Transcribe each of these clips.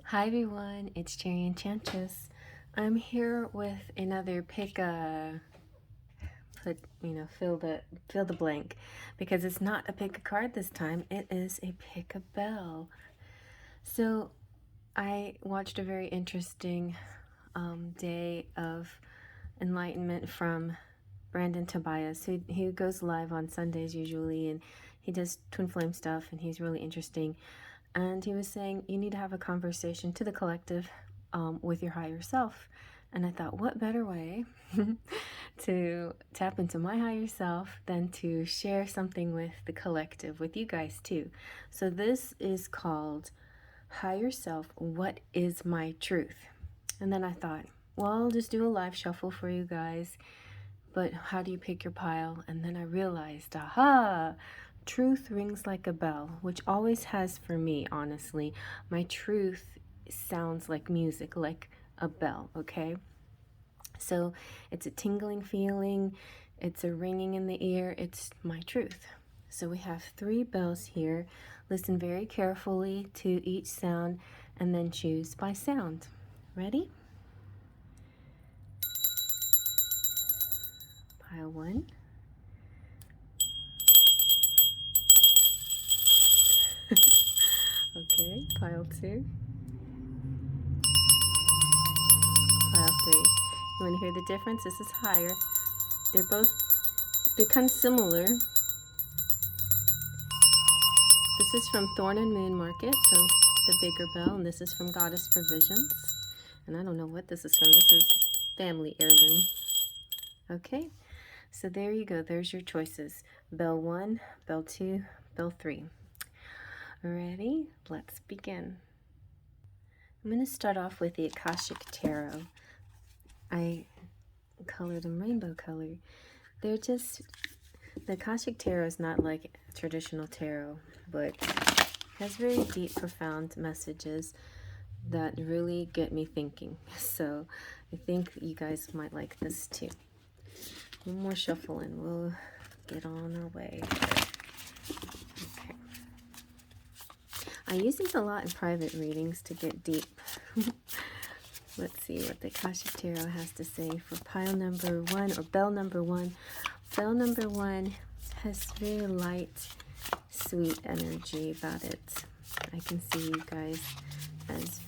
Hi everyone, it's Cherry Enchantress. I'm here with another fill the blank, because it's not a pick a card this time, it is a pick a bell. So I watched a very interesting day of enlightenment from Brandon Tobias, who goes live on Sundays usually, and he does twin flame stuff, and he's really interesting. And he was saying you need to have a conversation to the collective with your higher self. And I thought, what better way to tap into my higher self than to share something with the collective, with you guys too. So this is called Higher Self, What is My Truth? And then I thought, well, I'll just do a live shuffle for you guys. But how do you pick your pile? And then I realized, aha, truth rings like a bell, which always has for me, honestly. My truth sounds like music, like a bell, okay? So it's a tingling feeling, it's a ringing in the ear, it's my truth. So we have 3 bells here. Listen very carefully to each sound and then choose by sound. Ready? Pile 1. Okay, pile 2. Pile 3. You want to hear the difference? This is higher. They're kind of similar. This is from Thorn and Moon Market, the bigger bell, and this is from Goddessprovisions. And I don't know what this is from. This is family heirloom. Okay, so there you go. There's your choices. Bell 1, bell 2, bell 3. Ready? Let's begin. I'm going to start off with the Akashic Tarot. I color them rainbow color. They're just, the Akashic Tarot is not like traditional tarot, but has very deep, profound messages that really get me thinking. So I think you guys might like this too. One more shuffle and we'll get on our way. Okay. I use these a lot in private readings to get deep. Let's see what the Akashic Tarot has to say for pile number 1, or bell number 1. Bell number 1 has very light, sweet energy about it. I can see you guys as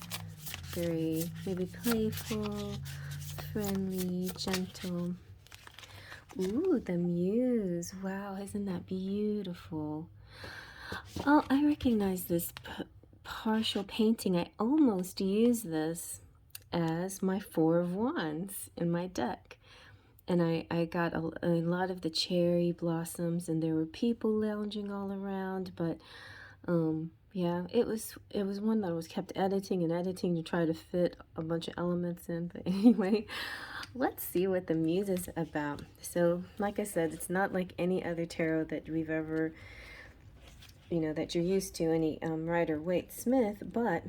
very maybe playful, friendly, gentle. Ooh, the Muse. Wow, isn't that beautiful? Oh, I recognize this partial painting. I almost used this as my 4 of Wands in my deck. And I got a lot of the cherry blossoms, and there were people lounging all around, but yeah, it was one that I was kept editing and editing to try to fit a bunch of elements in. But anyway, let's see what the Muse is about. So like I said, it's not like any other tarot that we've ever, that you're used to, any Rider Waite Smith, but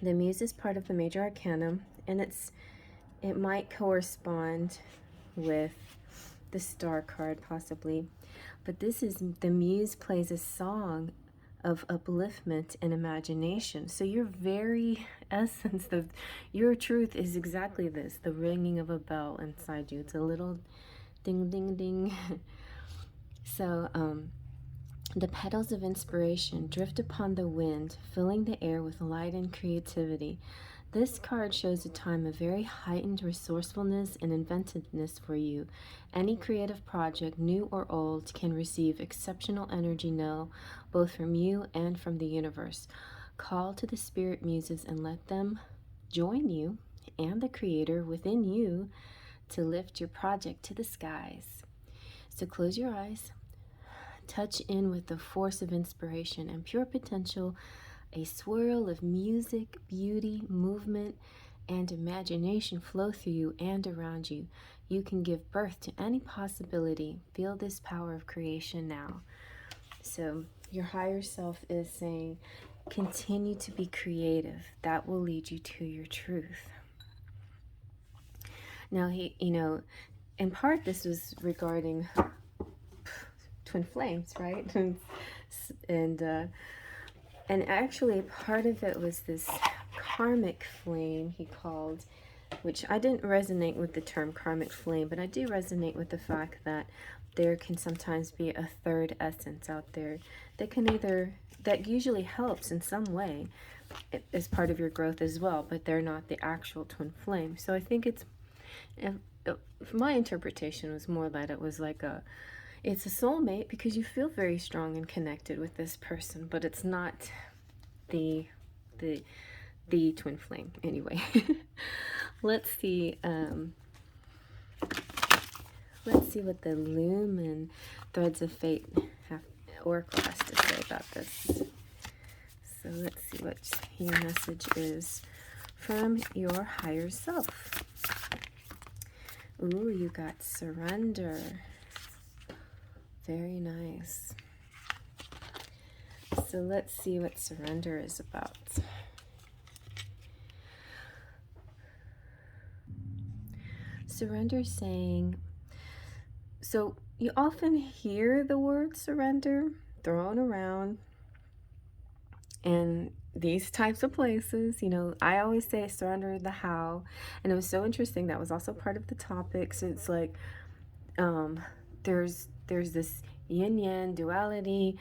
the Muse is part of the Major Arcana, and it might correspond with the Star card possibly, but this is, the Muse plays a song of upliftment and imagination. So your very essence of your truth is exactly this, the ringing of a bell inside you. It's a little ding ding ding. So the petals of inspiration drift upon the wind, filling the air with light and creativity. This card shows a time of very heightened resourcefulness and inventiveness for you. Any creative project, new or old, can receive exceptional energy now, both from you and from the universe. Call to the spirit muses and let them join you and the creator within you to lift your project to the skies. So close your eyes, touch in with the force of inspiration and pure potential. A swirl of music, beauty, movement, and imagination flow through you and around you. You can give birth to any possibility. Feel this power of creation now. So your higher self is saying, continue to be creative. That will lead you to your truth. Now, in part this was regarding twin flames, right? And actually part of it was this karmic flame, he called, which I didn't resonate with the term karmic flame, but I do resonate with the fact that there can sometimes be a third essence out there that can that usually helps in some way as part of your growth as well, but they're not the actual twin flame. So I think my interpretation was more that it was like it's a soulmate, because you feel very strong and connected with this person, but it's not the twin flame anyway. Let's see what the Lumen Threads of Fate Oracle has to say about this. So let's see what your message is from your higher self. Ooh, you got surrender. Very nice. So let's see what surrender is about. Surrender saying, so you often hear the word surrender thrown around in these types of places. You know, I always say surrender the how, and it was so interesting. That was also part of the topic. So it's like there's this yin yang duality,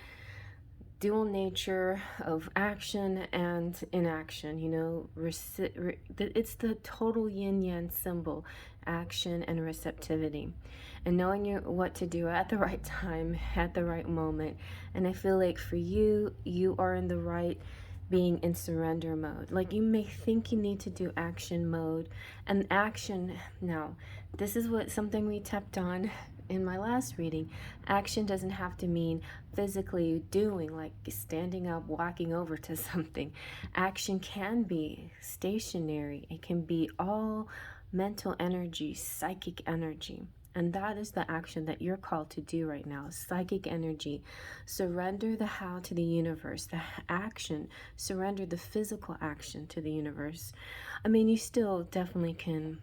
dual nature of action and inaction. You know, it's the total yin yang symbol, action and receptivity, and knowing what to do at the right time, at the right moment. And I feel like for you are in the right, being in surrender mode. Like, you may think you need to do action mode, and action, now this is something we tapped on in my last reading. Action doesn't have to mean physically doing, like standing up, walking over to something. Action can be stationary. It can be all mental energy, psychic energy. And that is the action that you're called to do right now. Psychic energy. Surrender the how to the universe. The action. Surrender the physical action to the universe. I mean, you still definitely can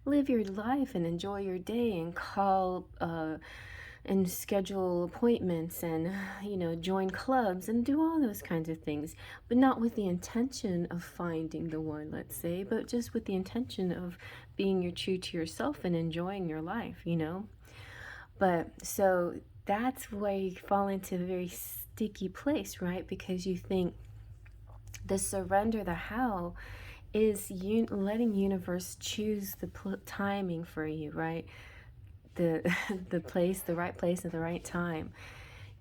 live your life and enjoy your day and call and schedule appointments and, you know, join clubs and do all those kinds of things, but not with the intention of finding the one, let's say, but just with the intention of being true to yourself and enjoying your life, you know. But so that's where you fall into a very sticky place, right? Because you think the surrender, the how, is letting universe choose the timing for you, right? The right place at the right time.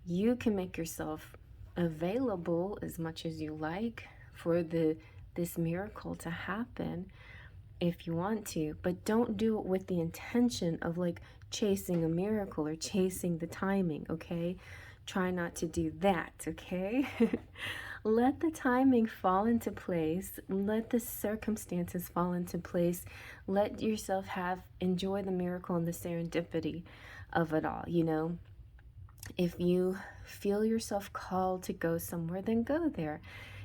You can make yourself available as much as you like for this miracle to happen if you want to, but don't do it with the intention of like chasing a miracle or chasing the timing, okay? Try not to do that, okay? Let the timing fall into place. Let the circumstances fall into place. Let yourself enjoy the miracle and the serendipity of it all, you know? If you feel yourself called to go somewhere, then go there.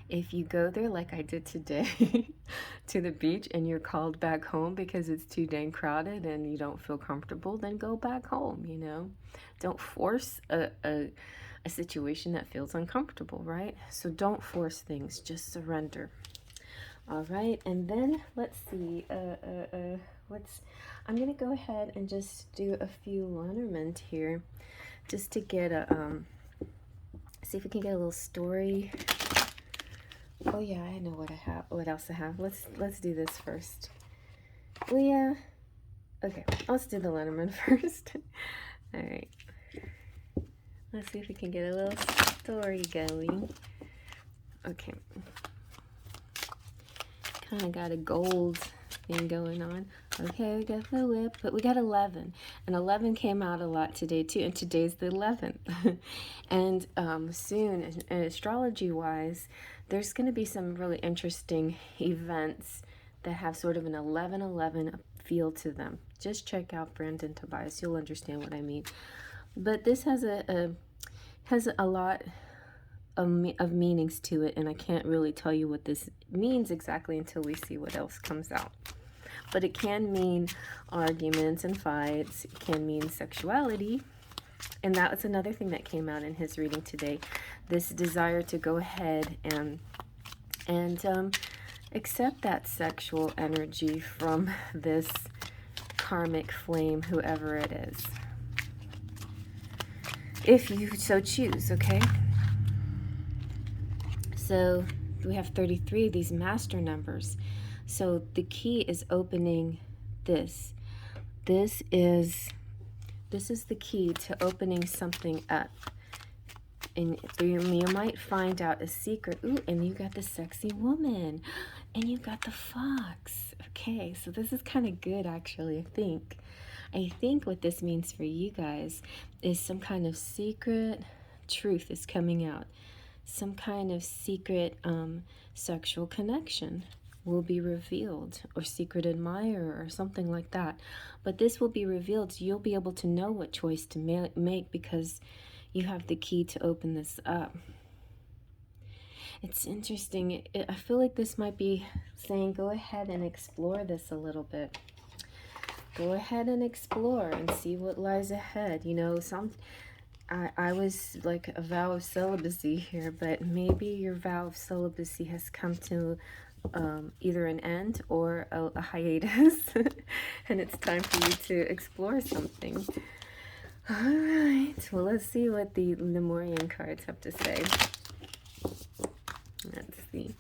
If you go there like I did today to the beach and you're called back home because it's too dang crowded and you don't feel comfortable, then go back home, you know? Don't force a situation that feels uncomfortable, right? So don't force things, just surrender. All right, and then let's see, I'm gonna go ahead and just do a few Lenormand here, just to get see if we can get a little story. Oh yeah, I know what else I have. Let's do this first. Well, yeah, okay, let's do the Lenormand first. All right. Let's see if we can get a little story going. Okay. Kind of got a gold thing going on. Okay, we got the whip, but we got 11. And 11 came out a lot today too, and today's the 11th. And soon, astrology-wise, there's going to be some really interesting events that have sort of an 11-11 feel to them. Just check out Brandon Tobias. You'll understand what I mean. But this has a lot of meanings to it, and I can't really tell you what this means exactly until we see what else comes out. But it can mean arguments and fights. It can mean sexuality, and that was another thing that came out in his reading today. This desire to go ahead and Accept that sexual energy from this karmic flame, whoever it is, if you so choose, okay? So we have 33, these master numbers. So the key is opening this. This is the key to opening something up. And you might find out a secret. Ooh, and you got the sexy woman. And you got the fox. Okay, so this is kind of good, actually, I think. I think what this means for you guys is some kind of secret truth is coming out. Some kind of secret sexual connection will be revealed, or secret admirer, or something like that. But this will be revealed, so you'll be able to know what choice to make because you have the key to open this up. It's interesting. I feel like this might be saying go ahead and explore this a little bit. Go ahead and explore and see what lies ahead. You know, I was like a vow of celibacy here, but maybe your vow of celibacy has come to either an end or a hiatus, and it's time for you to explore something. All right, well, let's see what the Lemurian cards have to say. Let's see.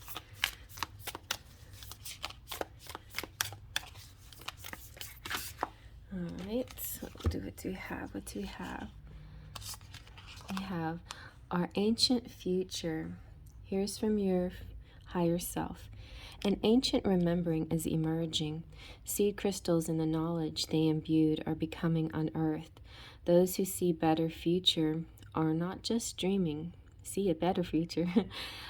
All right, so what do we have? What do we have? We have our ancient future. Here's from your higher self. An ancient remembering is emerging. Seed crystals in the knowledge they imbued are becoming unearthed. Those who see better future are not just dreaming, see a better future.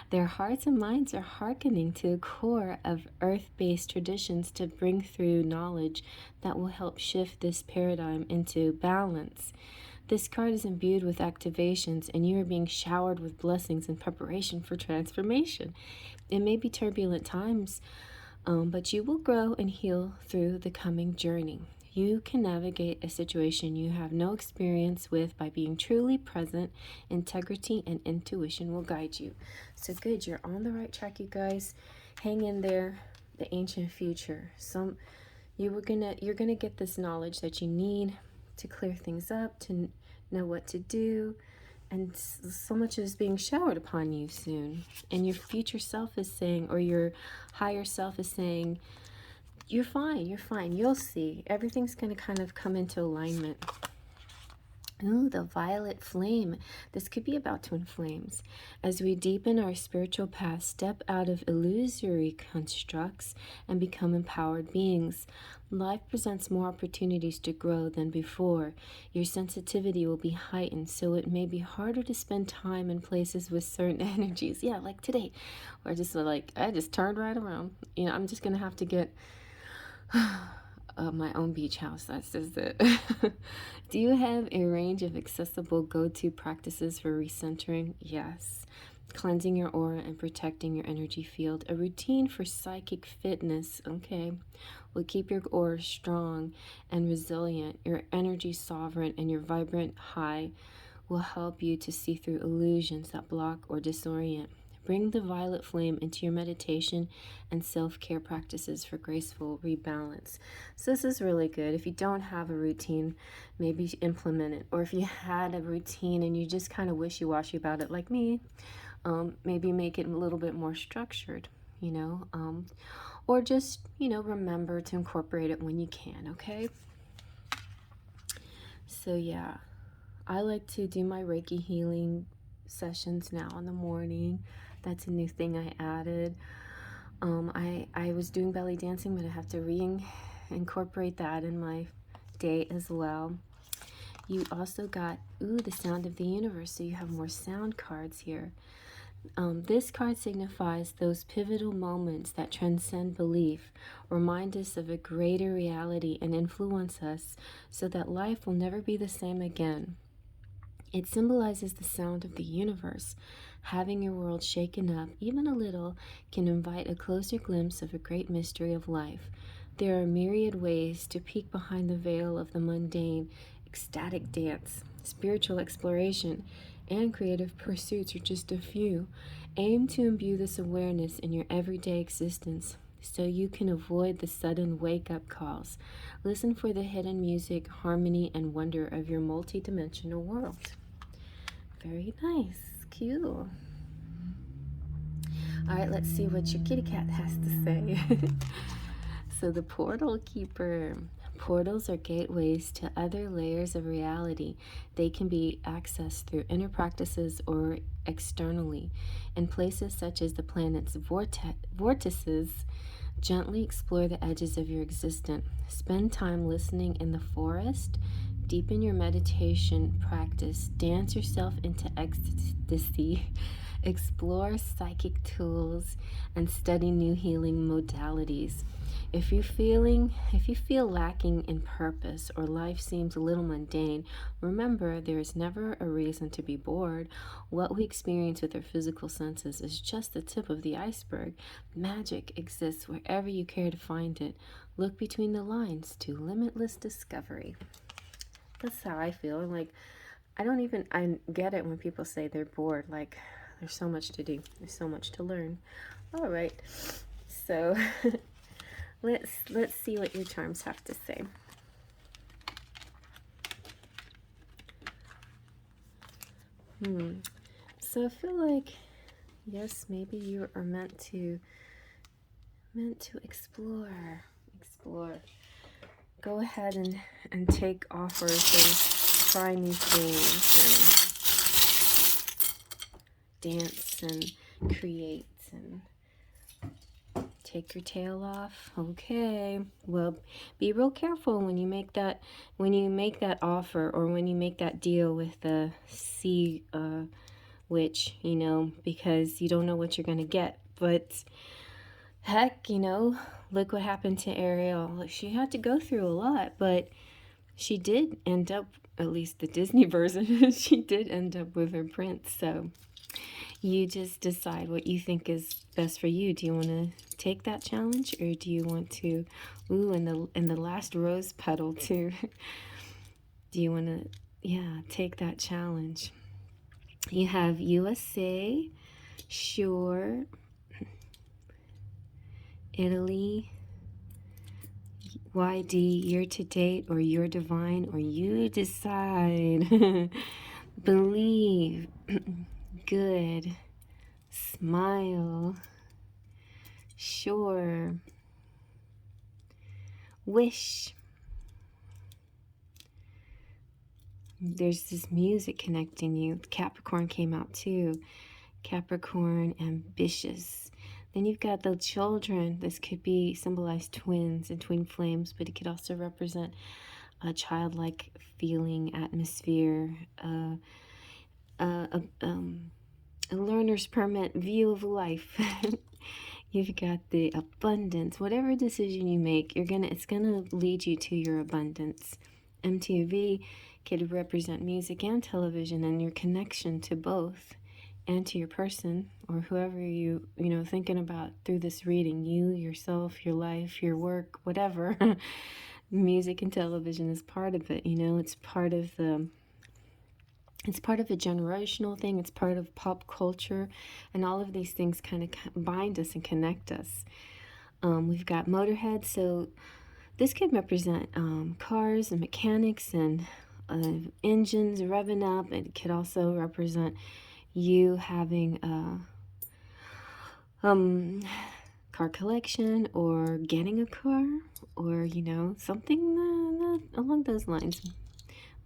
Their hearts and minds are hearkening to a core of earth-based traditions to bring through knowledge that will help shift this paradigm into balance. This card is imbued with activations, and you are being showered with blessings in preparation for transformation. It may be turbulent times, but you will grow and heal through the coming journey. You can navigate a situation you have no experience with by being truly present. Integrity and intuition will guide you. So good, you're on the right track, you guys. Hang in there. The ancient future. You're gonna get this knowledge that you need to clear things up, to know what to do, and so much is being showered upon you soon. And your future self is saying, or your higher self is saying, you're fine, you'll see. Everything's going to kind of come into alignment. Ooh, the violet flame. This could be about twin flames. As we deepen our spiritual path, step out of illusory constructs and become empowered beings. Life presents more opportunities to grow than before. Your sensitivity will be heightened, so it may be harder to spend time in places with certain energies. Yeah, like today, where I just turned right around. You know, I'm just going to have to get my own beach house. That's just it. Do you have a range of accessible go-to practices for recentering? Yes. Cleansing your aura and protecting your energy field. A routine for psychic fitness, okay, will keep your aura strong and resilient. Your energy sovereign and your vibrant high will help you to see through illusions that block or disorient. Bring the violet flame into your meditation and self-care practices for graceful rebalance. So this is really good. If you don't have a routine, maybe implement it. Or if you had a routine and you just kind of wishy-washy about it like me, maybe make it a little bit more structured, you know. Or just, you know, remember to incorporate it when you can, okay? So yeah, I like to do my Reiki healing sessions now in the morning. That's a new thing I added. I was doing belly dancing, but I have to reincorporate that in my day as well. You also got, the sound of the universe, so you have more sound cards here. This card signifies those pivotal moments that transcend belief, remind us of a greater reality, and influence us so that life will never be the same again. It symbolizes the sound of the universe. Having your world shaken up, even a little, can invite a closer glimpse of a great mystery of life. There are myriad ways to peek behind the veil of the mundane. Ecstatic dance, spiritual exploration, and creative pursuits are just a few. Aim to imbue this awareness in your everyday existence so you can avoid the sudden wake-up calls. Listen for the hidden music, harmony, and wonder of your multi-dimensional world. Very nice. Cute. All right, let's see what your kitty cat has to say. So the Portal Keeper. Portals are gateways to other layers of reality. They can be accessed through inner practices or externally. In places such as the planet's vortices, gently explore the edges of your existence. Spend time listening in the forest. Deepen your meditation practice. Dance yourself into ecstasy. Explore psychic tools and study new healing modalities. If you feel lacking in purpose or life seems a little mundane, remember there is never a reason to be bored. What we experience with our physical senses is just the tip of the iceberg. Magic exists wherever you care to find it. Look between the lines to limitless discovery. That's how I feel. Like, I get it when people say they're bored. Like, there's so much to do. There's so much to learn. All right. So let's see what your charms have to say. So I feel like, yes, maybe you are meant to explore. Go ahead and take offers and try new things and dance and create and take your tail off. Okay. Well, be real careful when you make that offer or when you make that deal with the sea witch, you know, because you don't know what you're going to get. But heck, you know, look what happened to Ariel. She had to go through a lot, but she did end up, at least the Disney version, she did end up with her prince. So you just decide what you think is best for you. Do you want to take that challenge, or do you want to, in the last rose petal too, do you want to, take that challenge? You have USA, sure, Italy, YD, year to date, or you're divine, or you decide. Believe, good, smile, sure, wish. There's this music connecting you. Capricorn came out too. Capricorn, ambitious. Then you've got the children. This could be symbolize twins and twin flames, but it could also represent a childlike feeling, atmosphere, a learner's permit view of life. You've got the abundance. Whatever decision you make, it's gonna lead you to your abundance. MTV could represent music and television and your connection to both, and to your person or whoever you thinking about through this reading. You, yourself, your life, your work, whatever. Music and television is part of it. It's part of a generational thing. It's part of pop culture, and all of these things kind of bind us and connect us. We've got Motorhead, so this could represent cars and mechanics and engines revving up. It could also represent you having a car collection or getting a car, or something along those lines.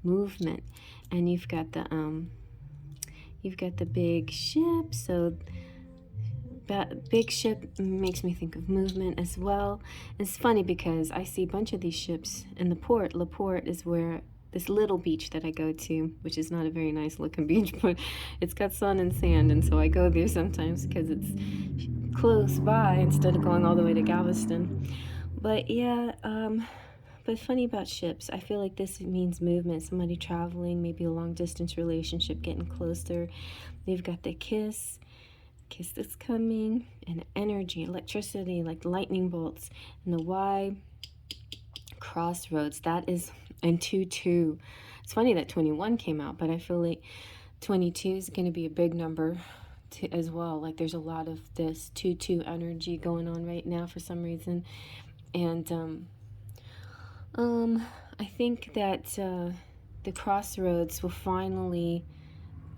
Movement. And you've got the big ship, so that big ship makes me think of movement as well. It's funny because I see a bunch of these ships in the port. La Porte is where this little beach that I go to, which is not a very nice looking beach, but it's got sun and sand, and so I go there sometimes because it's close by instead of going all the way to Galveston. But yeah, but funny about ships, I feel like this means movement, somebody traveling, maybe a long distance relationship, getting closer. They've got the kiss that's coming, and energy, electricity, like lightning bolts. And the Y, crossroads, that is, and 2-2. It's funny that 21 came out, but I feel like 22 is going to be a big number as well. Like there's a lot of this 2-2 energy going on right now for some reason. And I think that the crossroads will finally,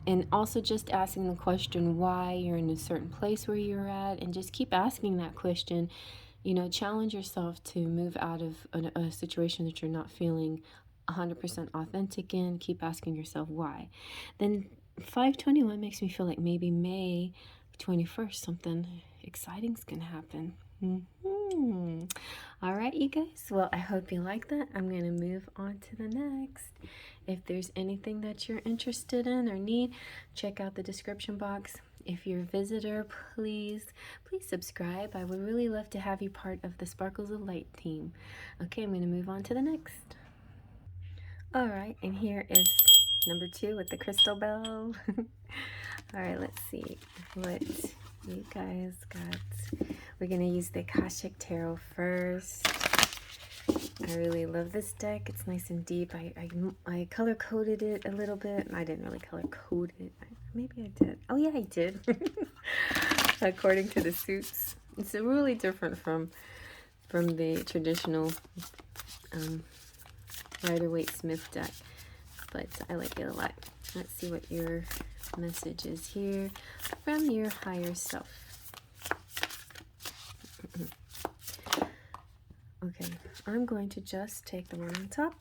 and also just asking the question why you're in a certain place where you're at, and just keep asking that question. You know, challenge yourself to move out of a situation that you're not feeling 100% authentic in. Keep asking yourself why. Then 521 makes me feel like maybe May 21st something exciting's gonna happen. All right, you guys. Well, I hope you like that. I'm going to move on to the next. If there's anything that you're interested in or need, check out the description box. If you're a visitor, please subscribe. I would really love to have you part of the Sparkles of Light team. Okay, I'm going to move on to the next. All right, and here is number 2 with the crystal bell. All right, let's see what you guys got. We're going to use the Akashic Tarot first. I really love this deck. It's nice and deep. I color-coded it a little bit. I didn't really color-code it. Maybe I did. Oh, yeah, I did. According to the suits. It's really different from the traditional Rider-Waite-Smith deck. But I like it a lot. Let's see what your message is here from your higher self. Okay, I'm going to just take the one on top.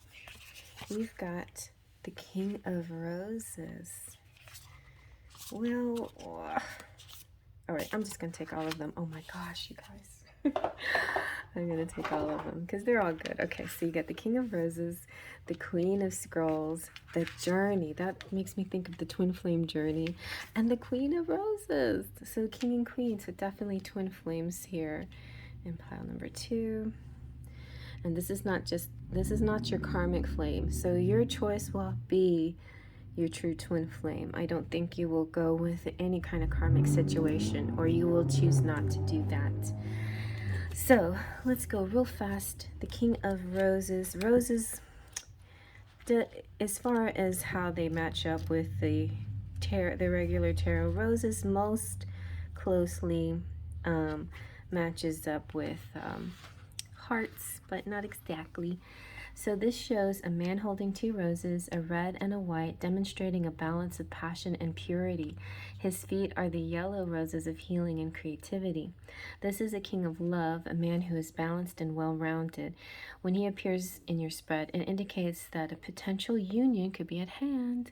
We've got the King of Roses. Well, all right, I'm just going to take all of them. Oh my gosh, you guys. I'm going to take all of them because they're all good. Okay, so you got the King of Roses, the Queen of Scrolls, the Journey. That makes me think of the Twin Flame Journey, and the Queen of Roses. So King and Queen, so definitely twin flames here in pile number 2. And this is not your karmic flame. So your choice will be your true twin flame. I don't think you will go with any kind of karmic situation, or you will choose not to do that. So let's go real fast. The King of Roses. Roses, as far as how they match up with the regular tarot, roses most closely matches up with hearts, but not exactly. So this shows a man holding 2 roses, a red and a white, demonstrating a balance of passion and purity. His feet are the yellow roses of healing and creativity. This is a king of love, a man who is balanced and well-rounded. When he appears in your spread, it indicates that a potential union could be at hand,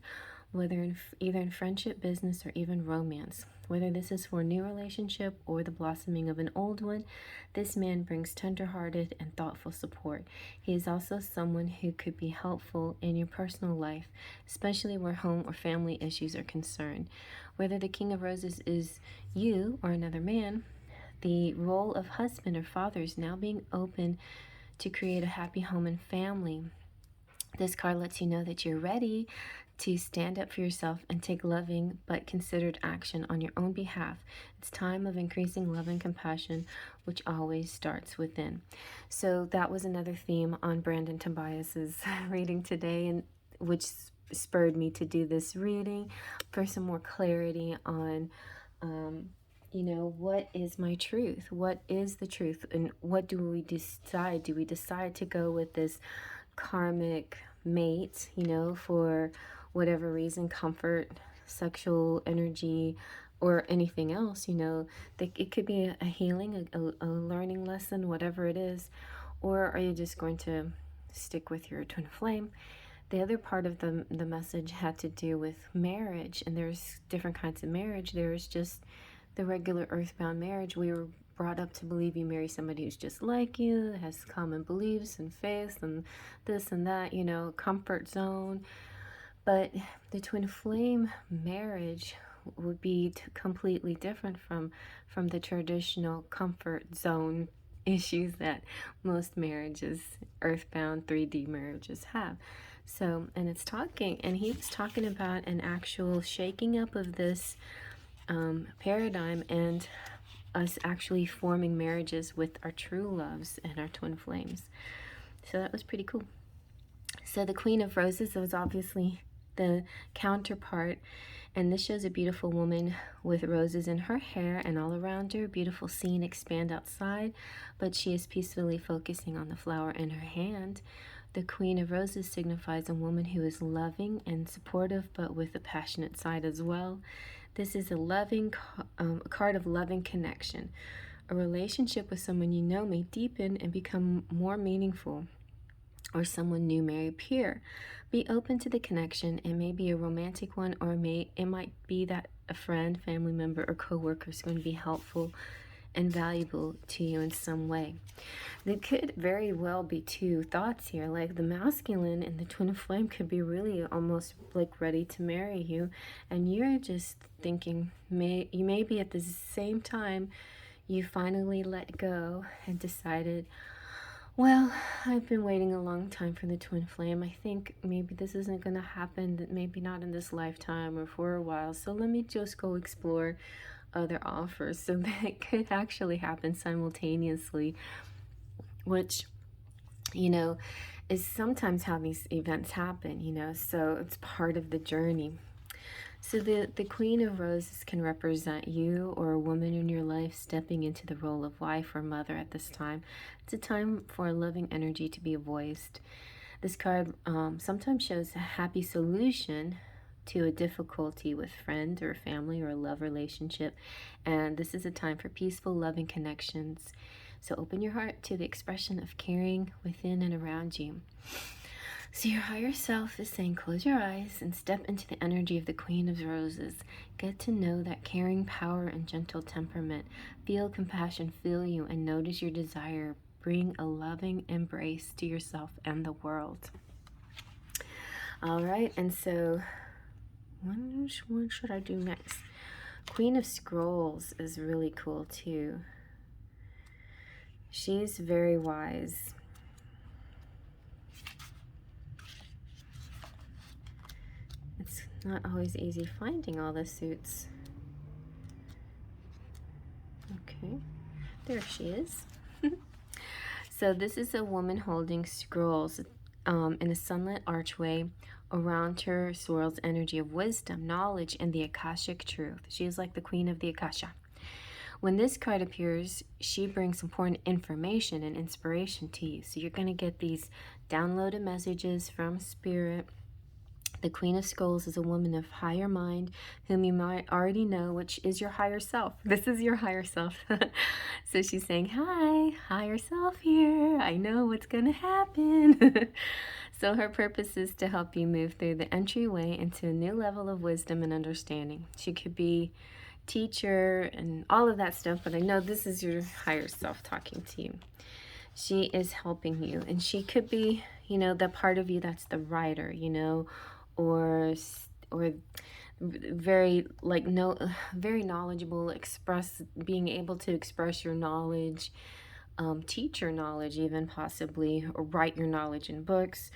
whether either in friendship, business, or even romance. Whether this is for a new relationship or the blossoming of an old one, this man brings tender-hearted and thoughtful support. He is also someone who could be helpful in your personal life, especially where home or family issues are concerned. Whether the King of Roses is you or another man, the role of husband or father is now being open to create a happy home and family. This card lets you know that you're ready to stand up for yourself and take loving but considered action on your own behalf. It's time of increasing love and compassion, which always starts within. So that was another theme on Brandon Tobias's reading today, and which spurred me to do this reading for some more clarity on you know, what is my truth? What is the truth? And what do we decide? Do we decide to go with this karmic mate, you know, for whatever reason, comfort, sexual energy, or anything else, you know? It could be a healing, a learning lesson, whatever it is. Or are you just going to stick with your twin flame? The other part of the message had to do with marriage, and there's different kinds of marriage. There's just the regular earthbound marriage. We were brought up to believe you marry somebody who's just like you, has common beliefs and faith and this and that, you know, comfort zone. But the twin flame marriage would be completely different from the traditional comfort zone issues that most marriages, earthbound 3D marriages, have. So, and he was talking about an actual shaking up of this paradigm, and us actually forming marriages with our true loves and our twin flames. So that was pretty cool. So the Queen of Roses was obviously the counterpart, And this shows a beautiful woman with roses in her hair, and all around her, beautiful scene expand outside, but she is peacefully focusing on the flower in her hand. The Queen of Roses signifies a woman who is loving and supportive, but with a passionate side as well. This is a card of loving connection. A relationship with someone you know may deepen and become more meaningful, or someone new may appear. Be open to the connection. It may be a romantic one, or it might be that a friend, family member, or coworker is going to be helpful and valuable to you in some way. There could very well be two thoughts here, like the masculine and the twin flame could be really almost like ready to marry you, and you're just thinking you may be at the same time you finally let go and decided, well, I've been waiting a long time for the twin flame. I think maybe this isn't going to happen, maybe not in this lifetime or for a while, so let me just go explore other offers. So that could actually happen simultaneously, which, you know, is sometimes how these events happen, you know, so it's part of the journey. So the Queen of Roses can represent you or a woman in your life stepping into the role of wife or mother at this time. It's a time for a loving energy to be voiced. This card sometimes shows a happy solution to a difficulty with friend or family or a love relationship. And this is a time for peaceful, loving connections. So open your heart to the expression of caring within and around you. So your higher self is saying, close your eyes and step into the energy of the Queen of Roses. Get to know that caring power and gentle temperament. Feel compassion fill you and notice your desire. Bring a loving embrace to yourself and the world. All right, and so which one should I do next? Queen of Scrolls is really cool too. She's very wise. It's not always easy finding all the suits. Okay, there she is. So this is a woman holding scrolls in a sunlit archway. Around her swirls energy of wisdom, knowledge, and the Akashic truth. She is like the Queen of the Akasha. When this card appears, she brings important information and inspiration to you. So you're going to get these downloaded messages from Spirit. The Queen of Scrolls is a woman of higher mind whom you might already know, which is your higher self. This is your higher self. So she's saying, hi, higher self here. I know what's going to happen. So her purpose is to help you move through the entryway into a new level of wisdom and understanding. She could be teacher and all of that stuff, but I know this is your higher self talking to you. She is helping you, and she could be, you know, the part of you that's the writer, you know, or very very knowledgeable, being able to express your knowledge, teach your knowledge, even possibly, or write your knowledge in books,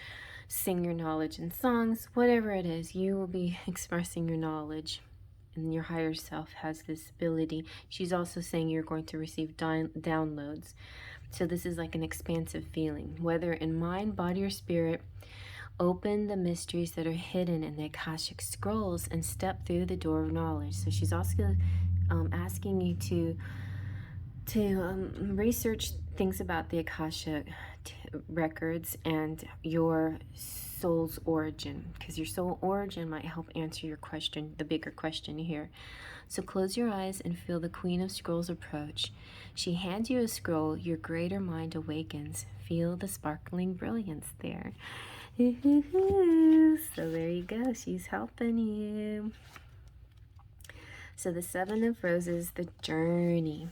sing your knowledge in songs, whatever it is, you will be expressing your knowledge. And your higher self has this ability. She's also saying you're going to receive downloads. So this is like an expansive feeling, whether in mind, body, or spirit. Open the mysteries that are hidden in the Akashic scrolls and step through the door of knowledge. So she's also asking you to research things about the Akashic records and your soul's origin, because your soul origin might help answer your question, the bigger question here. So close your eyes and feel the Queen of Scrolls approach. She hands you a scroll. Your greater mind awakens. Feel the sparkling brilliance there. So there you go. She's helping you. So the Seven of Roses, the journey.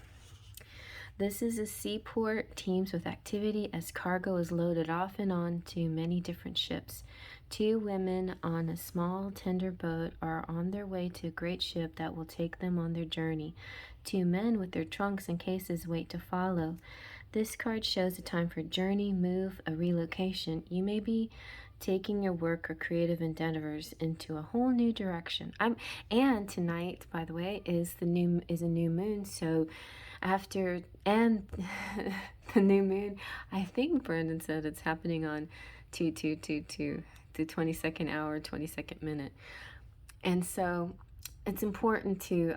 This is a seaport, teems with activity as cargo is loaded off and on to many different ships. Two women on a small tender boat are on their way to a great ship that will take them on their journey. Two men with their trunks and cases wait to follow. This card shows a time for journey, move, a relocation. You may be taking your work or creative endeavors into a whole new direction. And tonight, by the way, is a new moon. So after the new moon, I think Brandon said it's happening on 2/2/2/2, the 22nd hour, 22nd minute. And so it's important to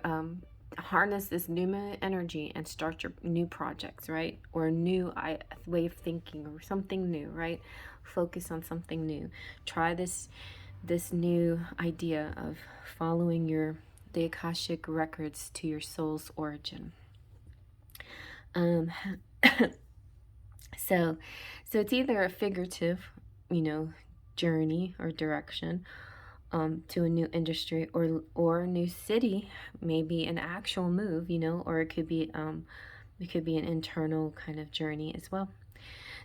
harness this Lumen energy and start your new projects, right? Or a new way of thinking or something new, right? Focus on something new. Try this new idea of following the Akashic records to your soul's origin. So it's either a figurative, journey or direction to a new industry or a new city, maybe an actual move, or it could be an internal kind of journey as well.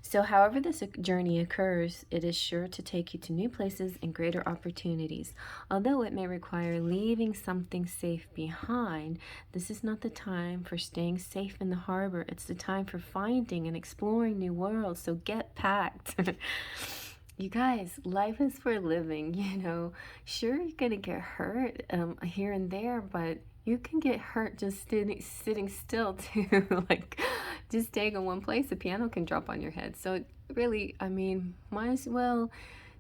So however this journey occurs, it is sure to take you to new places and greater opportunities. Although it may require leaving something safe behind, this is not the time for staying safe in the harbor. It's the time for finding and exploring new worlds. So get packed. You guys, life is for living, Sure, you're going to get hurt here and there, but you can get hurt just sitting still too. Like, just staying in one place, the piano can drop on your head. So really, I mean, might as well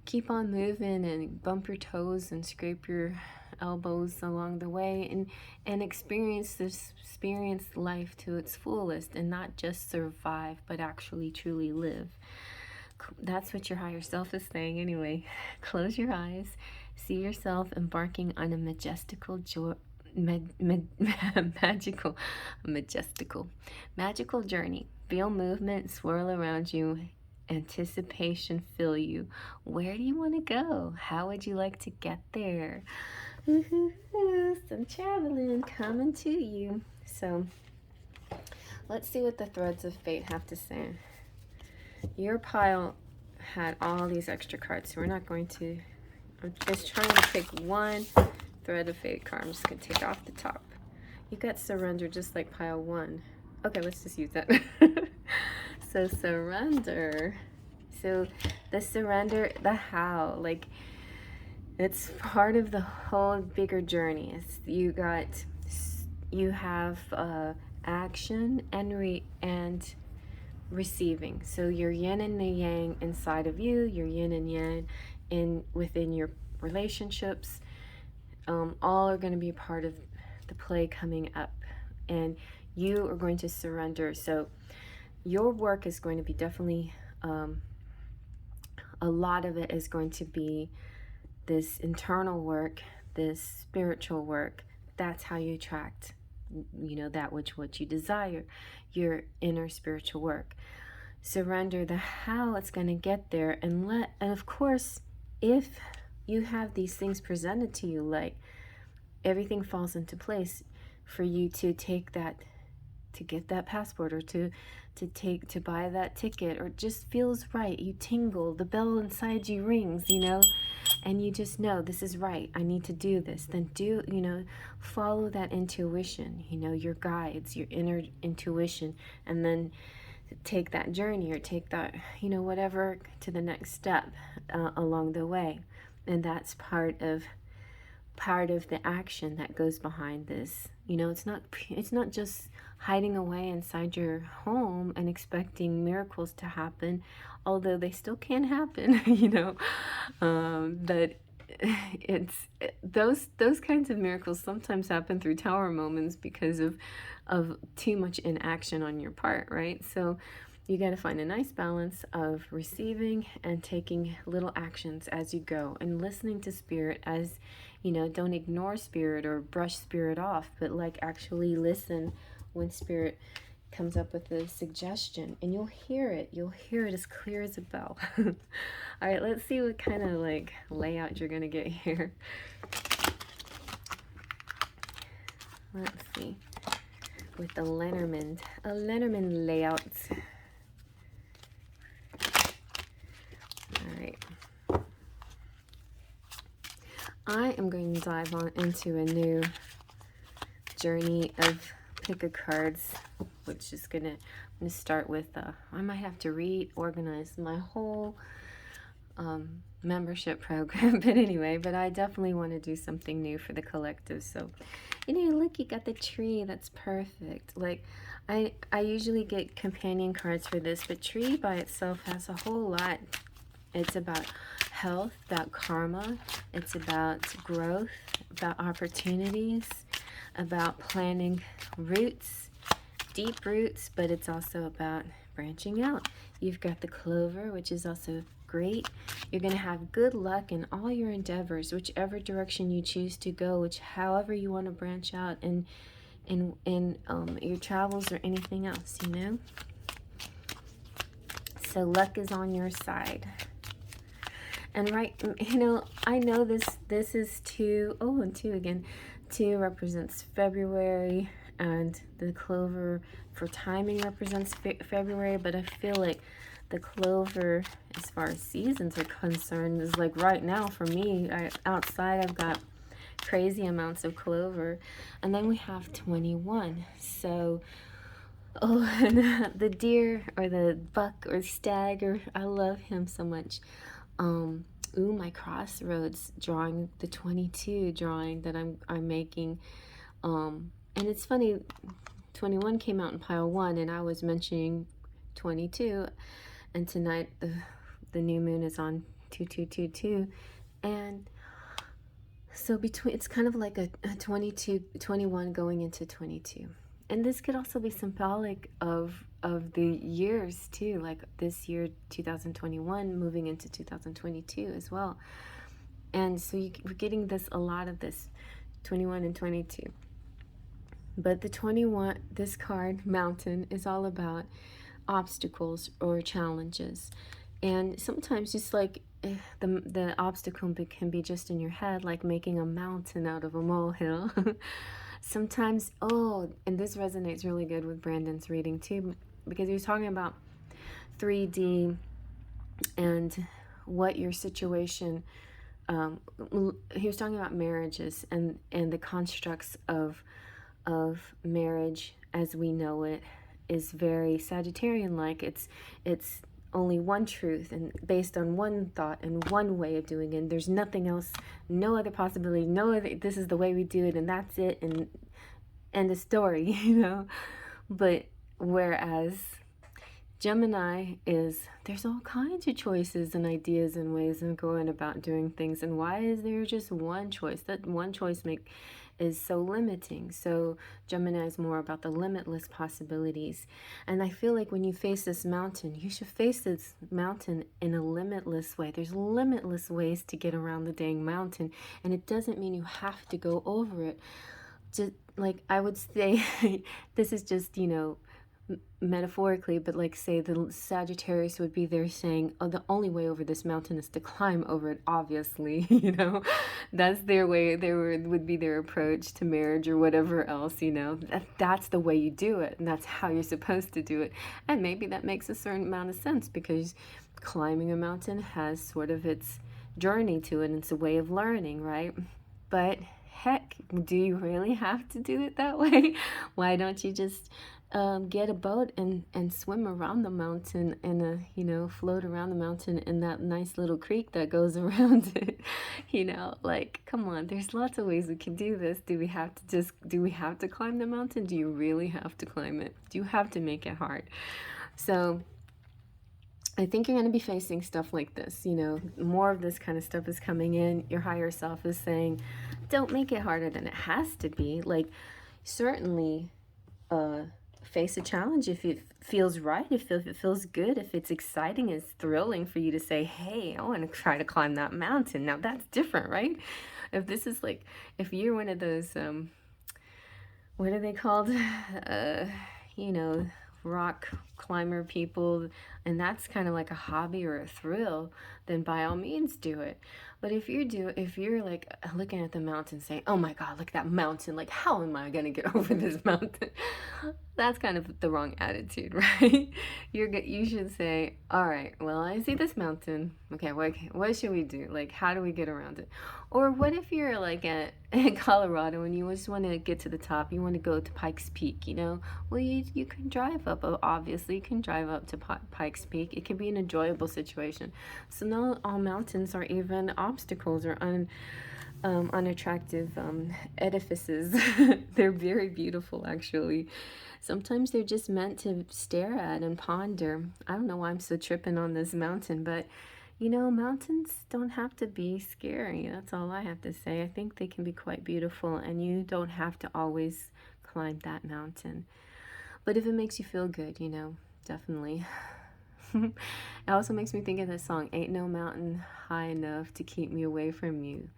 keep on moving and bump your toes and scrape your elbows along the way and experience life to its fullest, and not just survive, but actually truly live. That's what your higher self is saying anyway. Close your eyes. See yourself embarking on a majestical magical journey. Feel movement swirl around you. Anticipation fill you. Where do you want to go? How would you like to get there? Some traveling coming to you. So let's see what the threads of fate have to say. Your pile had all these extra cards, so we're not going to, I'm just trying to pick one thread of fate card. I'm just going to take off the top. You got surrender just like pile 1. Okay, let's just use that. So surrender. So the surrender, the how, like, it's part of the whole bigger journey. It's, you have action and receiving. So your yin and the yang inside of you, your yin and yang within your relationships, all are going to be part of the play coming up, and you are going to surrender. So your work is going to be definitely a lot of it is going to be this internal work, this spiritual work. That's how you attract that what you desire, your inner spiritual work. Surrender the how it's going to get there, and of course, if you have these things presented to you, like everything falls into place for you to take that, to get that passport, or to buy that ticket, or it just feels right. You tingle, the bell inside you rings, and you just know this is right. I need to do this. Then follow that intuition, your guides, your inner intuition, and then take that journey, or take that, whatever, to the next step along the way. And that's part of the action that goes behind this. It's not just hiding away inside your home and expecting miracles to happen, although they still can happen, but those kinds of miracles sometimes happen through tower moments because of too much inaction on your part, right? So you got to find a nice balance of receiving and taking little actions as you go, and listening to spirit, as don't ignore spirit or brush spirit off, but like actually listen when spirit comes up with a suggestion, and you'll hear it as clear as a bell. All right, let's see what kind of like layout you're gonna get here. Let's see, with the Lenormand, a Lenormand layout. All right, I am going to dive on into a new journey of pick of cards, which is I'm gonna start with I might have to reorganize my whole membership program, but I definitely want to do something new for the collective. So look, you got the tree. That's perfect. Like I usually get companion cards for this, but tree by itself has a whole lot It's about health, about karma. It's about growth, about opportunities, about planting roots, deep roots, but it's also about branching out. You've got the clover, which is also great. You're going to have good luck in all your endeavors, whichever direction you choose to go, which however you want to branch out in your travels or anything else, you know. So luck is on your side. And right, you know, I know this is 2, oh, and 2 again. 2 represents February, and the clover for timing represents February, but I feel like the clover, as far as seasons are concerned, is like right now for me, outside I've got crazy amounts of clover. And then we have 21. So, oh, and the deer or the buck or stag, or I love him so much. Ooh, my crossroads drawing, the 22 drawing that I'm making. And it's funny, 21 came out in pile 1, and I was mentioning 22, and tonight the new moon is on 2222, and so between, it's kind of like a 21 going into 22. And this could also be symbolic of the years too, like this year 2021 moving into 2022 as well. And so we're getting a lot of this 21 and 22. But the 21, this card, Mountain, is all about obstacles or challenges. And sometimes just like the obstacle can be just in your head, like making a mountain out of a molehill. Sometimes, oh, and this resonates really good with Brandon's reading too, because he was talking about 3D and what your situation, he was talking about marriages and the constructs of marriage as we know it is very Sagittarian-like. It's only one truth and based on one thought and one way of doing it. There's nothing else, no other possibility, no other, this is the way we do it and that's it, and end of story, you know. But whereas Gemini is, there's all kinds of choices and ideas and ways of going about doing things, and why is there just one choice? That one choice is so limiting. So Gemini is more about the limitless possibilities. And I feel like when you face this mountain, you should face this mountain in a limitless way. There's limitless ways to get around the dang mountain, and it doesn't mean you have to go over it. Just like I would say, this is just, you know, metaphorically, but like say the Sagittarius would be there saying, oh, the only way over this mountain is to climb over it, obviously. You know, that's their way, would be their approach to marriage or whatever else, you know. That's the way you do it, and that's how you're supposed to do it. And maybe that makes a certain amount of sense, because climbing a mountain has sort of its journey to it, and it's a way of learning, right? But heck, do you really have to do it that way? Why don't you just get a boat and swim around the mountain and you know, float around the mountain in that nice little creek that goes around it? You know, like, come on, there's lots of ways we can do this. Do we have to climb the mountain? Do you really have to climb it? Do you have to make it hard? So I think you're going to be facing stuff like this, you know, more of this kind of stuff is coming in. Your higher self is saying, don't make it harder than it has to be. Like, certainly face a challenge if it feels right, if it feels good, if it's exciting, it's thrilling for you to say, hey, I want to try to climb that mountain. Now that's different, right? If this is like, if you're one of those, what are they called? You know, rock climber people, and that's kind of like a hobby or a thrill, then by all means do it. But if you're like looking at the mountain saying, oh my god, look at that mountain, like how am I gonna get over this mountain? That's kind of the wrong attitude, right? You should say, all right, well, I see this mountain, okay, what should we do? Like, how do we get around it? Or what if you're like in Colorado and you just want to get to the top, you want to go to Pikes Peak, you know? Well, you can drive up, obviously you can drive up to Pikes Peak. It can be an enjoyable situation. So not all mountains are even obstacles or unattractive edifices. They're very beautiful, actually. Sometimes they're just meant to stare at and ponder. I don't know why I'm so tripping on this mountain, but You know, mountains don't have to be scary. That's all I have to say. I think they can be quite beautiful, and you don't have to always climb that mountain. But if it makes you feel good, you know, definitely. It also makes me think of the song, Ain't No Mountain High Enough to Keep Me Away From You.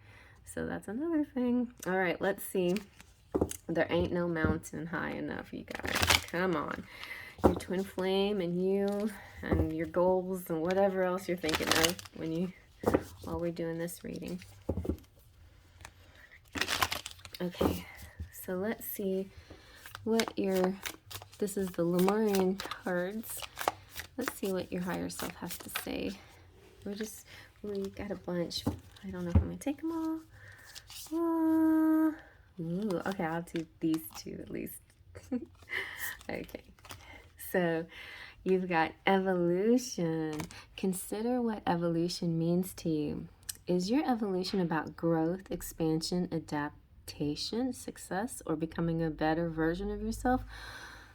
So that's another thing. All right, let's see. There ain't no mountain high enough, you guys. Come on. Your twin flame and you and your goals and whatever else you're thinking of while we're doing this reading. Okay, so let's see what this is the Lemurian cards. Let's see what your higher self has to say. We got a bunch. I don't know if I'm going to take them all. Ooh, okay, I'll do these two at least. Okay, so you've got evolution. Consider what evolution means to you. Is your evolution about growth, expansion, adaptation, success, or becoming a better version of yourself?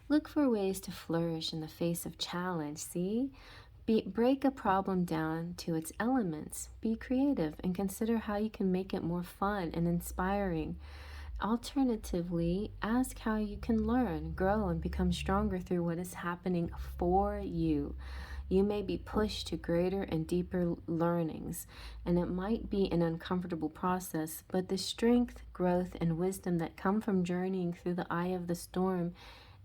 Look for ways to flourish in the face of challenge, see? Break a problem down to its elements. Be creative and consider how you can make it more fun and inspiring. Alternatively, ask how you can learn, grow, and become stronger through what is happening for you. You may be pushed to greater and deeper learnings, and it might be an uncomfortable process, but the strength, growth, and wisdom that come from journeying through the eye of the storm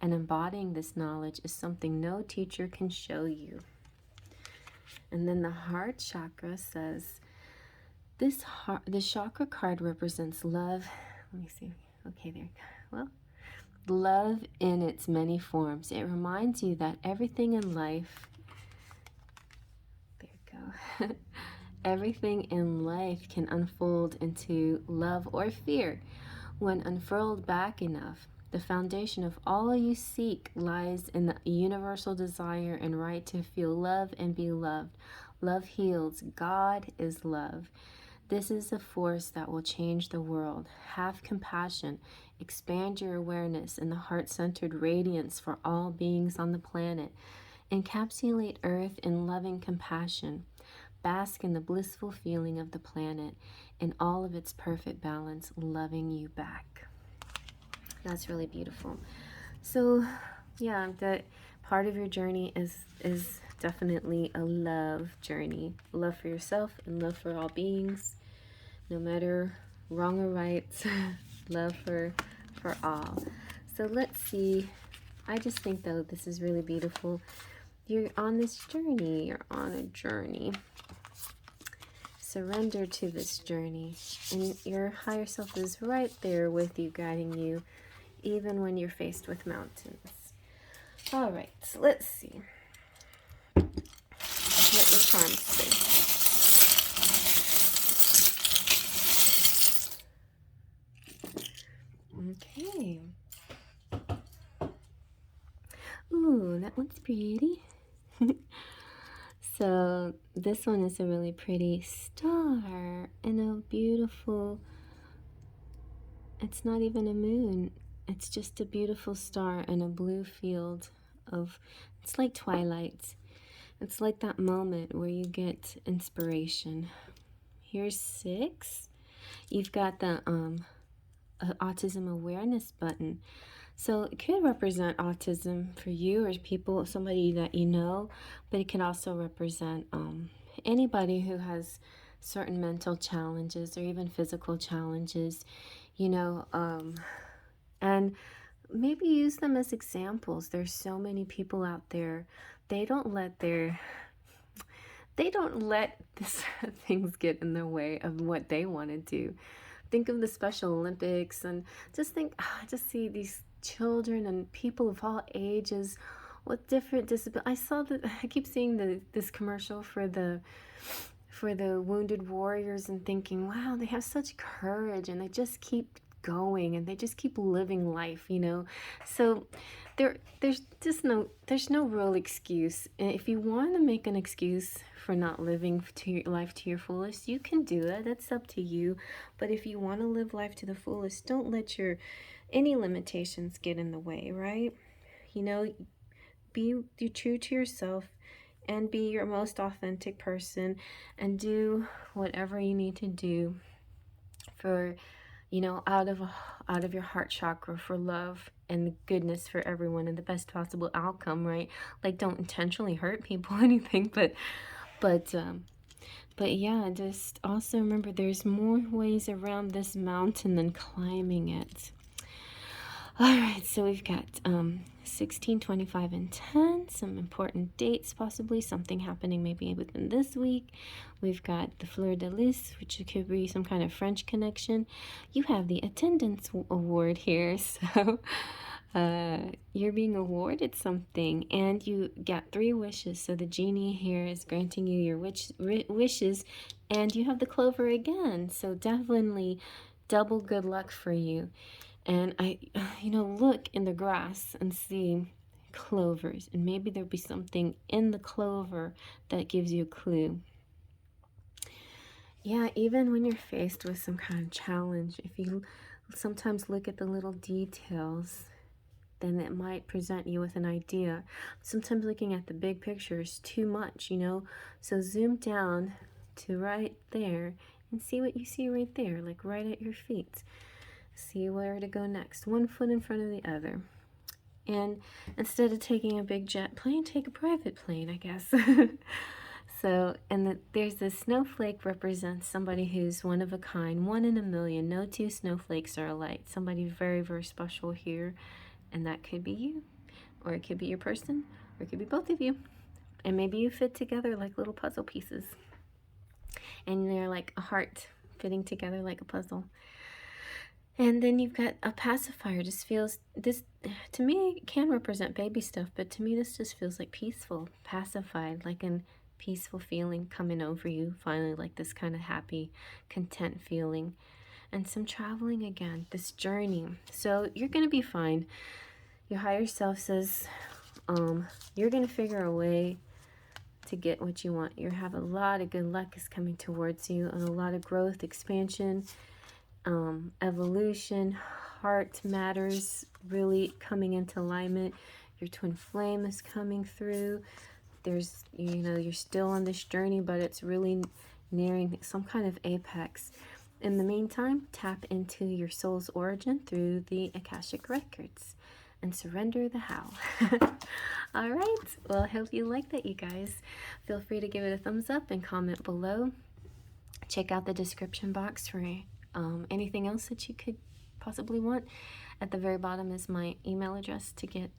and embodying this knowledge is something no teacher can show you. And then the heart chakra says, this chakra card represents love. Let me see. Okay, there you go. Well, love in its many forms. It reminds you that everything in life, there you go. Everything in life can unfold into love or fear when unfurled back enough. The foundation of all you seek lies in the universal desire and right to feel love and be loved. Love heals. God is love. This is a force that will change the world. Have compassion. Expand your awareness in the heart-centered radiance for all beings on the planet. Encapsulate Earth in loving compassion. Bask in the blissful feeling of the planet in all of its perfect balance, loving you back. That's really beautiful. So, yeah, that part of your journey is definitely a love journey. Love for yourself and love for all beings, no matter wrong or right. Love for all. So let's see. I just think, though, this is really beautiful. You're on this journey. You're on a journey. Surrender to this journey. And your higher self is right there with you, guiding you, even when you're faced with mountains. All right, so let's see what your charms say. Okay. Ooh, that one's pretty. So this one is a really pretty star and a beautiful, it's not even a moon. It's just a beautiful star in a blue field of, it's like twilight. It's like that moment where you get inspiration. Here's 6. You've got the autism awareness button. So it could represent autism for you or people, somebody that you know, but it can also represent anybody who has certain mental challenges or even physical challenges, you know, and maybe use them as examples. There's so many people out there, they don't let this things get in the way of what they want to do. Think of the Special Olympics and just just see these children and people of all ages with different disabilities. I keep seeing this commercial for the wounded warriors and thinking, wow, they have such courage and they just keep going and they just keep living life, you know. So there's no real excuse. And if you want to make an excuse for not living to your life to your fullest, you can do it. That's up to you. But if you want to live life to the fullest, don't let any limitations get in the way, right? You know, be true to yourself and be your most authentic person and do whatever you need to do for, you know, out of your heart chakra, for love and goodness for everyone and the best possible outcome, right? Like, don't intentionally hurt people or anything, but yeah, just also remember there's more ways around this mountain than climbing it. All right, so we've got 16, 25, and 10. Some important dates, possibly something happening maybe within this week. We've got the Fleur de Lis, which could be some kind of French connection. You have the attendance award here, so you're being awarded something, and you got 3 wishes. So the genie here is granting you your wishes, and you have the clover again. So definitely double good luck for you. And you know, look in the grass and see clovers, and maybe there'll be something in the clover that gives you a clue. Yeah, even when you're faced with some kind of challenge, if you sometimes look at the little details, then it might present you with an idea. Sometimes looking at the big picture is too much, you know? So zoom down to right there and see what you see right there, like right at your feet. See where to go next. 1 foot in front of the other. And instead of taking a big jet plane, take a private plane, I guess. So, and there's this snowflake represents somebody who's one of a kind, 1 in a million. No 2 snowflakes are alike. Somebody very, very special here. And that could be you, or it could be your person, or it could be both of you. And maybe you fit together like little puzzle pieces. And they're like a heart fitting together like a puzzle. And then you've got a pacifier. Just feels, this to me it can represent baby stuff, but to me this just feels like peaceful, pacified, like a peaceful feeling coming over you finally, like this kind of happy, content feeling. And some traveling again, this journey. So you're gonna be fine. Your higher self says you're gonna figure a way to get what you want. You have a lot of good luck is coming towards you, and a lot of growth, expansion, evolution, heart matters really coming into alignment. Your twin flame is coming through. There's, you know, you're still on this journey, but it's really nearing some kind of apex. In the meantime, tap into your soul's origin through the Akashic records and surrender the how. All right, well, I hope you like that, you guys. Feel free to give it a thumbs up and comment below. Check out the description box for anything else that you could possibly want. At the very bottom is my email address to get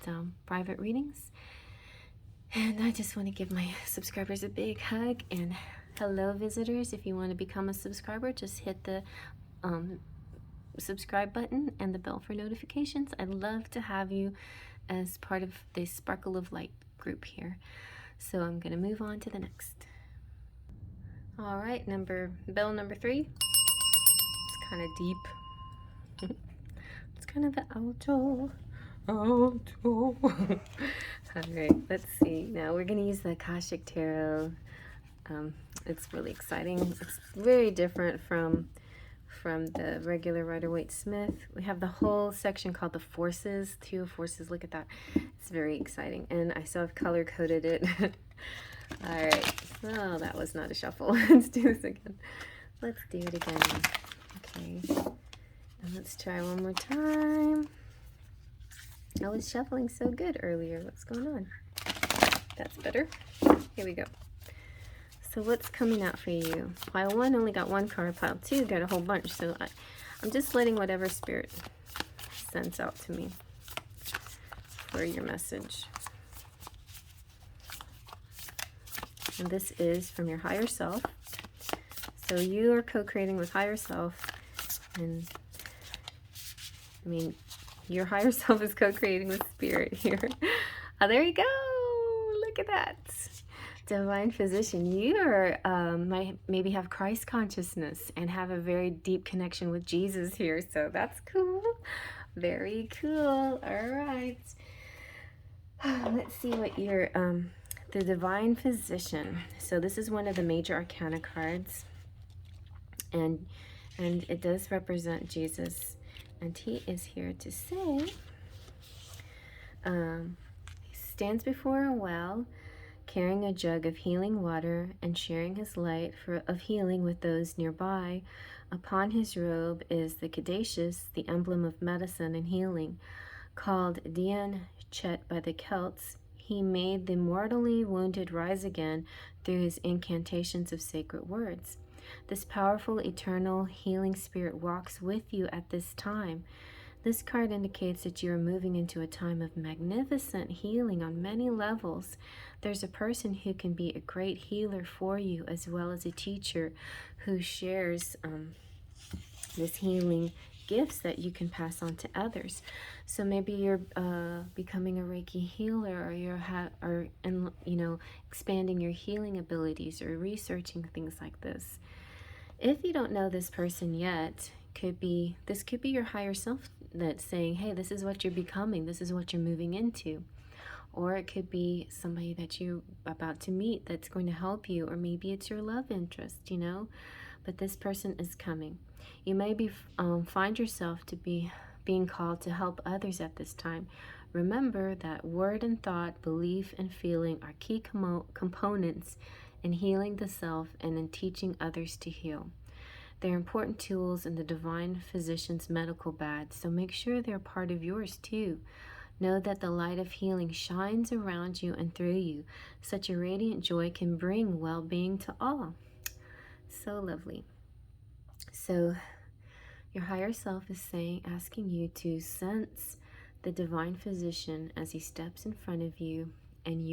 private readings. And I just want to give my subscribers a big hug, and hello visitors. If you want to become a subscriber, just hit the subscribe button and the bell for notifications. I'd love to have you as part of the Sparkle of Light group here. So I'm going to move on to the next. All right, bell number 3. It's kind of deep. It's kind of the alto. All right, let's see. Now we're going to use the Akashic Tarot. It's really exciting. It's very different from the regular Rider-Waite-Smith. We have the whole section called the Forces, 2 forces. Look at that. It's very exciting. And I still have color coded it. All right. Oh, that was not a shuffle. Let's do this again. Let's do it again. Okay. And let's try one more time. I was shuffling so good earlier. What's going on? That's better. Here we go. So what's coming out for you? Pile 1 only got 1 card. Pile 2 got a whole bunch. So I'm just letting whatever spirit sends out to me for your message. And this is from your higher self. So you are co-creating with higher self. And I mean, your higher self is co-creating with spirit here. Oh, there you go. Look at that. Divine Physician. You are, might maybe have Christ consciousness and have a very deep connection with Jesus here. So that's cool. Very cool. All right. Let's see what your, the Divine Physician. So this is one of the major arcana cards. And it does represent Jesus. And he is here to say, he stands before a well, carrying a jug of healing water and sharing his light of healing with those nearby. Upon his robe is the caduceus, the emblem of medicine and healing. Called Dian Chet by the Celts, he made the mortally wounded rise again through his incantations of sacred words. This powerful, eternal, healing spirit walks with you at this time. This card indicates that you are moving into a time of magnificent healing on many levels. There's a person who can be a great healer for you, as well as a teacher who shares this healing gifts that you can pass on to others. So maybe you're becoming a Reiki healer, or you're expanding your healing abilities, or researching things like this. If you don't know this person yet, this could be your higher self that's saying, hey, this is what you're becoming, this is what you're moving into. Or it could be somebody that you're about to meet that's going to help you, or maybe it's your love interest, but this person is coming. You may find yourself to be being called to help others at this time. Remember that word and thought, belief and feeling are key components in healing the self and in teaching others to heal. They're important tools in the divine physician's medical bag, so make sure they're part of yours too. Know that the light of healing shines around you and through you. Such a radiant joy can bring well-being to all. So lovely. So your higher self is asking you to sense the divine physician as he steps in front of you and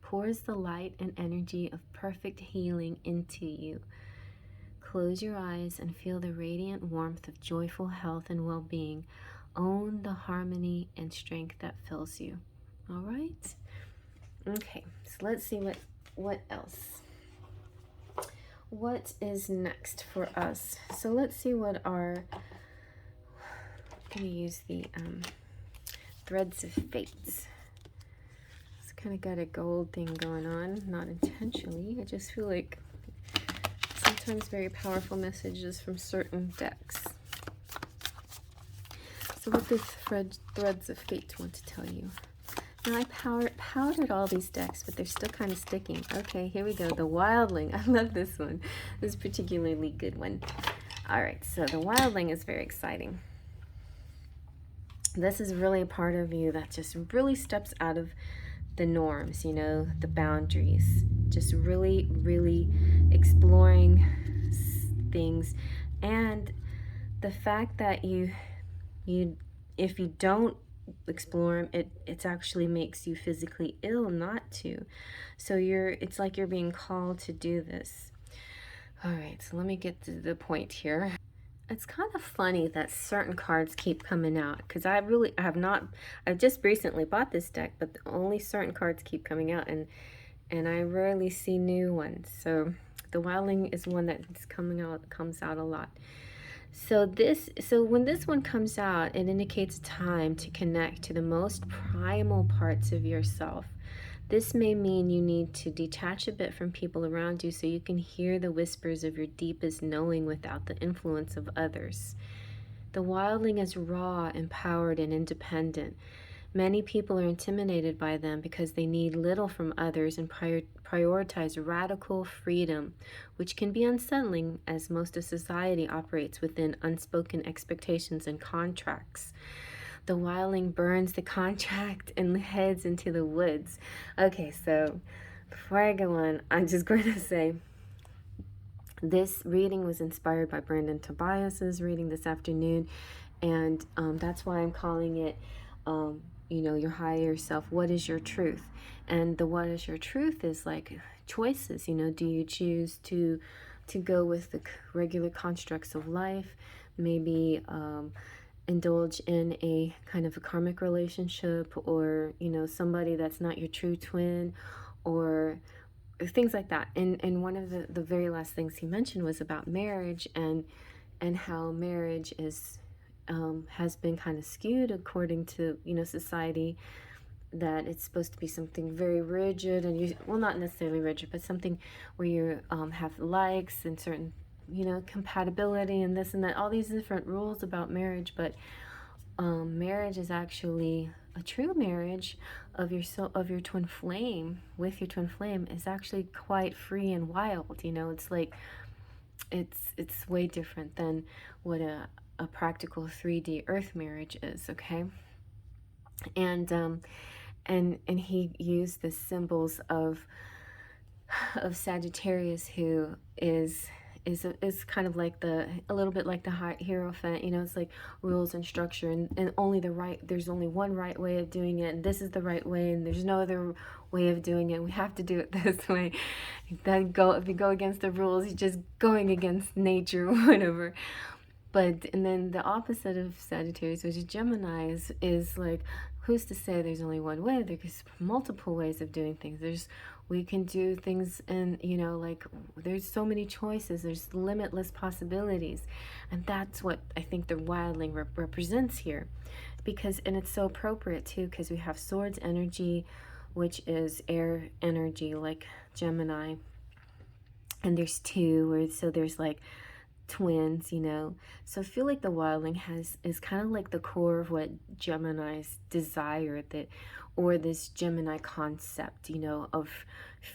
pours the light and energy of perfect healing into you. Close your eyes and feel the radiant warmth of joyful health and well-being. Own the harmony and strength that fills you. All right? Okay, so let's see what else. What is next for us? So let's see what I'm going to use the Threads of Fate. It's kind of got a gold thing going on, not intentionally. I just feel like sometimes very powerful messages from certain decks. So what does Threads of Fate want to tell you? Now I powdered all these decks, but they're still kind of sticking. Okay, here we go. The Wildling. I love this one. This is a particularly good one. All right, so the Wildling is very exciting. This is really a part of you that just really steps out of the norms, the boundaries. Just really, really exploring things. And the fact that if you don't explore them, it actually makes you physically ill not to. So it's like you're being called to do this. All right, so let me get to the point here. It's kind of funny that certain cards keep coming out, because I've just recently bought this deck, but only certain cards keep coming out, and I rarely see new ones. So the Wildling is one that comes out a lot. So when this one comes out, it indicates time to connect to the most primal parts of yourself. This may mean you need to detach a bit from people around you so you can hear the whispers of your deepest knowing without the influence of others. The Wildling is raw, empowered, and independent. Many people are intimidated by them because they need little from others and prioritize radical freedom, which can be unsettling as most of society operates within unspoken expectations and contracts. The Wildling burns the contract and heads into the woods. Okay, so before I go on, I'm just going to say this reading was inspired by Brandon Tobias's reading this afternoon, and that's why I'm calling it your higher self. What is your truth? And the what is your truth is like choices. Do you choose to go with the regular constructs of life? Maybe indulge in a kind of a karmic relationship, or somebody that's not your true twin, or things like that. And one of the very last things he mentioned was about marriage, and how marriage is has been kind of skewed according to society, that it's supposed to be something very rigid, and not necessarily rigid, but something where you have likes and certain compatibility and this and that, all these different rules about marriage. But marriage is actually a true marriage of your soul, of your twin flame, with your twin flame, is actually quite free and wild. You know, it's like it's way different than what a practical 3D earth marriage is. Okay. And and he used the symbols of Sagittarius, who is kind of like a little bit like the Hierophant. You know, it's like rules and structure, and only there's only one right way of doing it, and this is the right way, and there's no other way of doing it. We have to do it this way. If you go against the rules, you're just going against nature or whatever. But and then the opposite of Sagittarius, which is Gemini, is like, who's to say there's only one way? There's multiple ways of doing things. We can do things, and you know, like, there's so many choices. There's limitless possibilities, and that's what I think the wildling represents here, and it's so appropriate too, because we have Swords energy, which is air energy, like Gemini, and there's two, so there's like twins, you know. So I feel like the wildling is kind of like the core of what Gemini's desire, that, or this Gemini concept, you know, of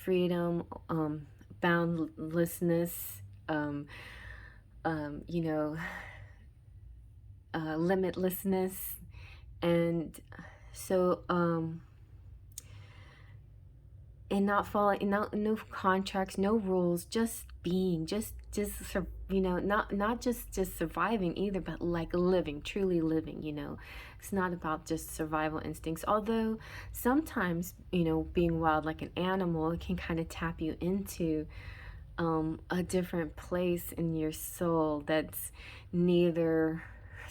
freedom, boundlessness, you know, limitlessness. And so and not following, no contracts, no rules, just being, just you know, not just surviving either, but like living, truly living. You know, it's not about just survival instincts, although sometimes, you know, being wild like an animal, it can kind of tap you into a different place in your soul that's neither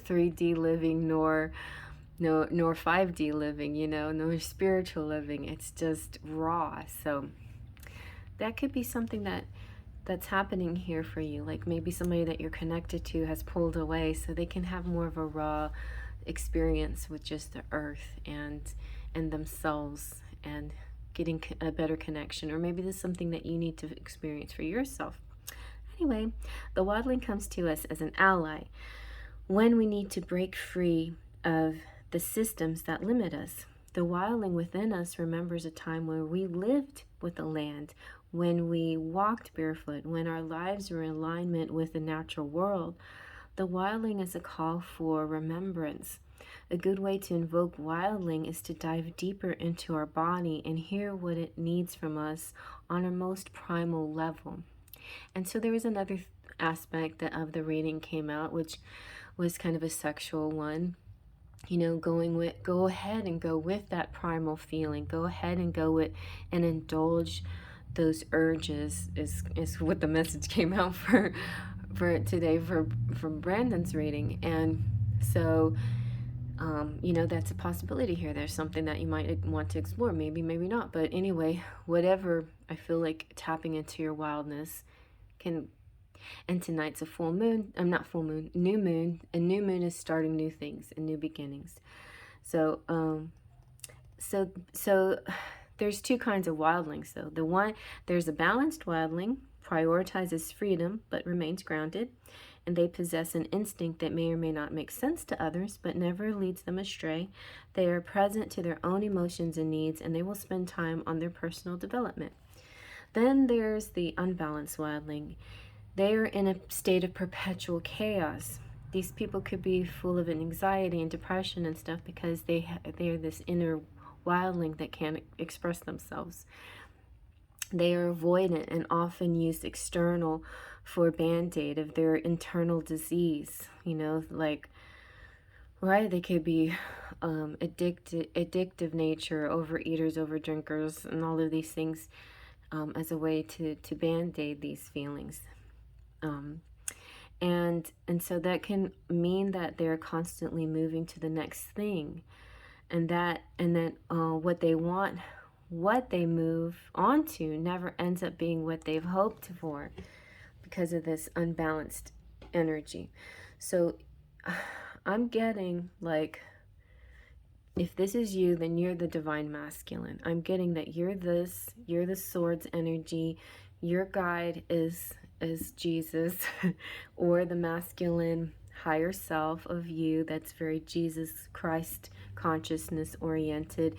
3D living nor 5D living, you know, nor spiritual living. It's just raw. So that could be something that's happening here for you. Like maybe somebody that you're connected to has pulled away, so they can have more of a raw experience with just the earth and themselves, and getting a better connection. Or maybe this is something that you need to experience for yourself. Anyway, the wildling comes to us as an ally when we need to break free of the systems that limit us. The wildling within us remembers a time where we lived with the land, when we walked barefoot, when our lives were in alignment with the natural world. The wildling is a call for remembrance. A good way to invoke wildling is to dive deeper into our body and hear what it needs from us on our most primal level. And so there was another aspect of the reading came out, which was kind of a sexual one. You know, go ahead and go with that primal feeling. Go ahead and go with and indulge those urges is what the message came out for today from Brandon's reading. And so you know, that's a possibility here. There's something that you might want to explore, maybe not. But anyway, whatever, I feel like tapping into your wildness can. And tonight's a full moon. I'm not full moon, new moon. A new moon is starting new things and new beginnings. So so there's two kinds of wildlings though. There's a balanced wildling, prioritizes freedom but remains grounded, and they possess an instinct that may or may not make sense to others but never leads them astray. They are present to their own emotions and needs, and they will spend time on their personal development. Then there's the unbalanced wildling. They are in a state of perpetual chaos. These people could be full of anxiety and depression and stuff because they are this inner wildling that can't express themselves. They are avoidant and often use external for a band-aid of their internal disease. You know, like, right? They could be addictive nature, overeaters, overdrinkers, and all of these things as a way to band-aid these feelings. And so that can mean that they're constantly moving to the next thing, and that what they move onto never ends up being what they've hoped for because of this unbalanced energy. So I'm getting like, if this is you, then you're the divine masculine. I'm getting that you're the swords energy. Your guide is Jesus, or the masculine higher self of you that's very Jesus Christ consciousness oriented.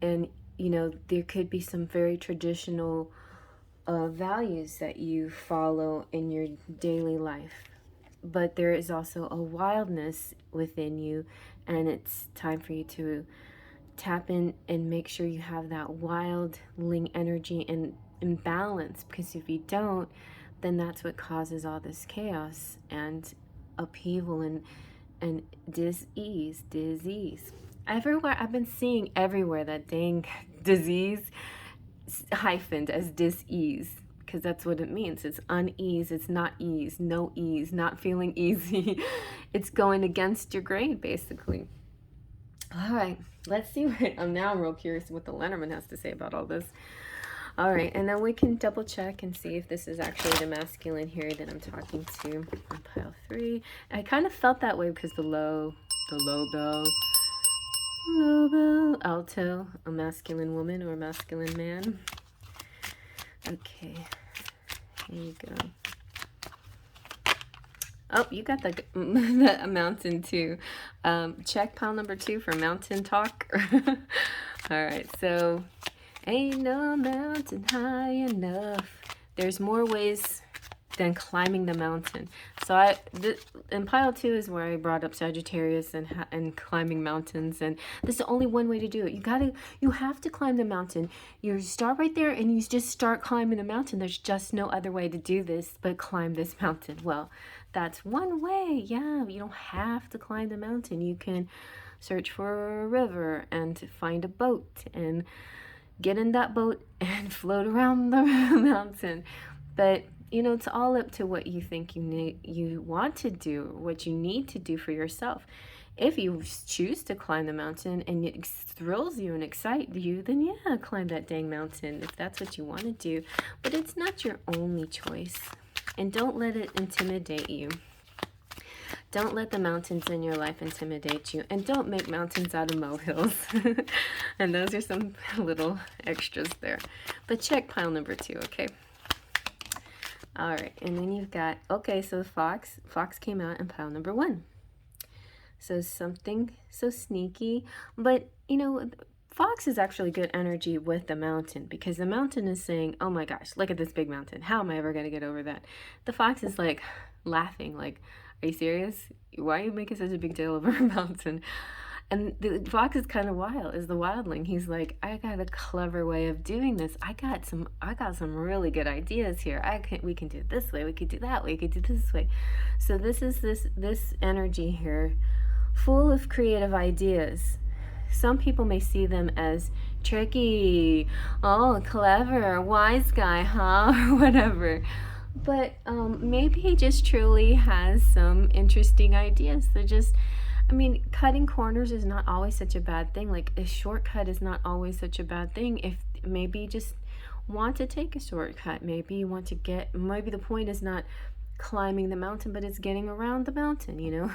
And, you know, there could be some very traditional values that you follow in your daily life. But there is also a wildness within you, and it's time for you to tap in and make sure you have that wildling energy and balance, because if you don't, then that's what causes all this chaos and upheaval and disease. Everywhere I've been seeing everywhere that dang disease hyphened as dis-ease, because that's what it means. It's unease, it's not ease, no ease, not feeling easy. It's going against your grain, basically. All right, let's see what, I'm now real curious what the Lenormand has to say about all this. All right, and then we can double check and see if this is actually the masculine here that I'm talking to on pile 3. I kind of felt that way because the low bell, alto, a masculine woman or a masculine man. Okay, here you go. Oh, you got the mountain too. Check pile number 2 for mountain talk. All right, so ain't no mountain high enough. There's more ways than climbing the mountain. So in pile 2 is where I brought up Sagittarius and climbing mountains, and this is only one way to do it. You have to climb the mountain. You start right there and you just start climbing the mountain. There's just no other way to do this but climb this mountain. Well, that's one way. Yeah, you don't have to climb the mountain. You can search for a river and find a boat and get in that boat and float around the mountain. But you know, it's all up to what you think you want to do, what you need to do for yourself. If you choose to climb the mountain and it thrills you and excites you, then yeah, climb that dang mountain if that's what you want to do. But it's not your only choice. And don't let it intimidate you. Don't let the mountains in your life intimidate you. And don't make mountains out of molehills. And those are some little extras there. But check pile number 2, okay? All right, and then you've got, okay, so the fox came out in pile number 1. So something so sneaky, but you know, fox is actually good energy with the mountain, because the mountain is saying, oh my gosh, look at this big mountain. How am I ever going to get over that? The fox is like laughing, like, are you serious? Why are you making such a big deal over a mountain? And the fox is kind of wild, is the wildling. He's like, I got a clever way of doing this. I got some really good ideas here. We can do it this way, we could do that way, we could do this way. So this is this energy here, full of creative ideas. Some people may see them as tricky, oh, clever, wise guy, huh? Or whatever. But maybe he just truly has some interesting ideas. They're just, I mean, cutting corners is not always such a bad thing. Like, a shortcut is not always such a bad thing. If maybe you just want to take a shortcut, maybe you want to maybe the point is not climbing the mountain, but it's getting around the mountain, you know.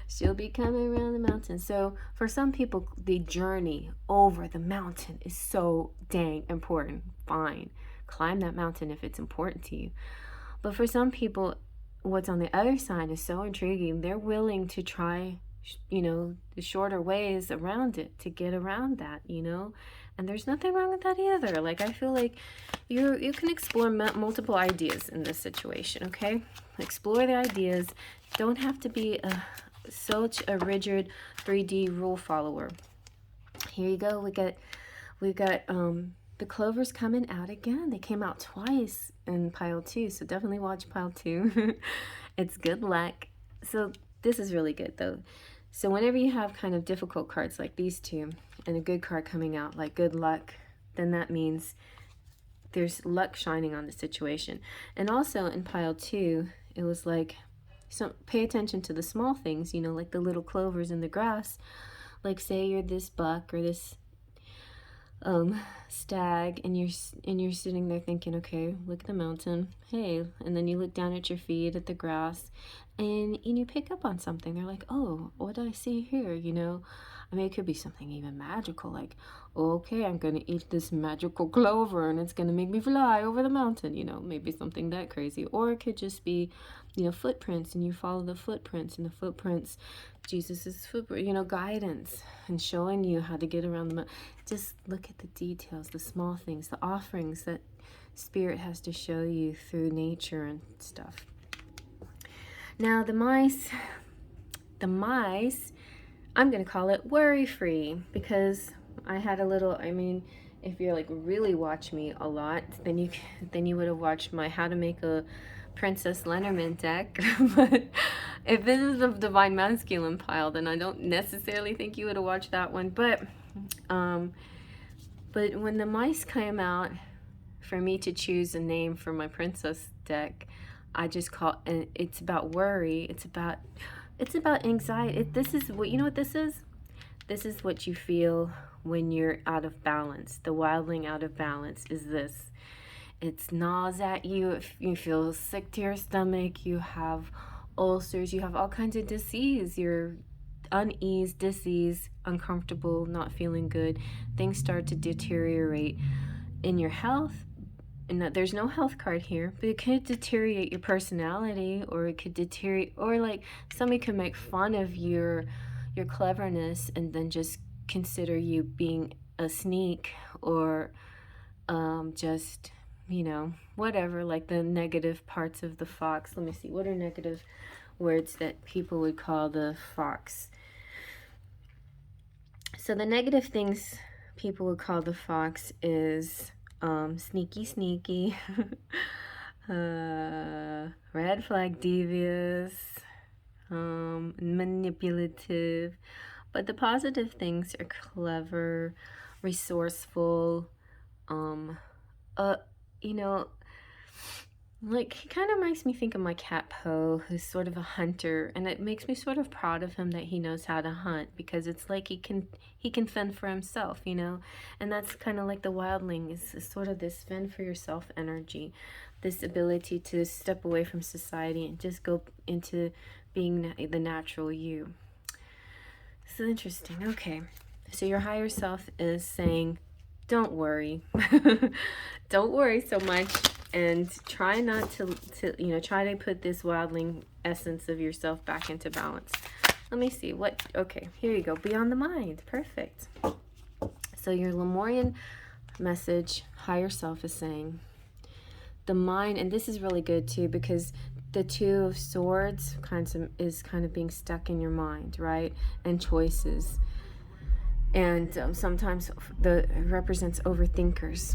She'll be coming around the mountain. So for some people, the journey over the mountain is so dang important. Fine, climb that mountain if it's important to you. But for some people, what's on the other side is so intriguing. They're willing to try, you know, the shorter ways around it to get around that, you know. And there's nothing wrong with that either. Like, I feel like you can explore multiple ideas in this situation, okay? Explore the ideas. Don't have to be such a rigid 3D rule follower. Here you go. We got the clovers coming out again. They came out twice in pile 2, so definitely watch pile 2. It's good luck. So this is really good though. So whenever you have kind of difficult cards like these two and a good card coming out like good luck, then that means there's luck shining on the situation. And also in pile 2, it was like, so pay attention to the small things, you know, like the little clovers in the grass. Like, say you're this buck or this stag, and you're sitting there thinking, okay, look at the mountain, hey, and then you look down at your feet at the grass, and you pick up on something. They're like, oh, what do I see here? You know, I mean, it could be something even magical, like, okay, I'm going to eat this magical clover and it's going to make me fly over the mountain, you know, maybe something that crazy. Or it could just be, you know, footprints, and you follow the footprints, and the footprints, Jesus's footprint, you know, guidance and showing you how to get around the mountain. Just look at the details, the small things, the offerings that Spirit has to show you through nature and stuff. Now the mice, I'm going to call it worry-free, because I had a little, I mean, if you're like really watch me a lot, then you would have watched my How to Make a Princess Lenormand deck. But if this is the Divine Masculine pile, then I don't necessarily think you would have watched that one. But when the mice came out for me to choose a name for my princess deck, I just call, and it's about worry. It's about anxiety. This is what, you know what this is? This is what you feel when you're out of balance. The wildling out of balance is this. It's gnaws at you. You feel sick to your stomach. You have ulcers. You have all kinds of disease. You're unease, disease, uncomfortable, not feeling good. Things start to deteriorate in your health. And there's no health card here, but it could deteriorate your personality, or it could deteriorate, or like somebody could make fun of your cleverness and then just consider you being a sneak, or just, you know, whatever, like the negative parts of the fox. Let me see, what are negative words that people would call the fox? So the negative things people would call the fox is sneaky, red flag, devious, manipulative. But the positive things are clever, resourceful, you know, like, he kind of makes me think of my cat Poe, who's sort of a hunter, and it makes me sort of proud of him that he knows how to hunt, because it's like he can fend for himself, you know. And that's kind of like the wildling, is sort of this fend for yourself energy, this ability to step away from society and just go into being the natural you. So interesting. Okay, so your higher self is saying, don't worry. Don't worry so much, and try not to you know, try to put this wildling essence of yourself back into balance. Let me see what, okay, here you go. Beyond the mind. Perfect. So your Lemurian message, higher self, is saying the mind, and this is really good too, because the Two of Swords is kind of being stuck in your mind, right? And choices. And sometimes it represents overthinkers.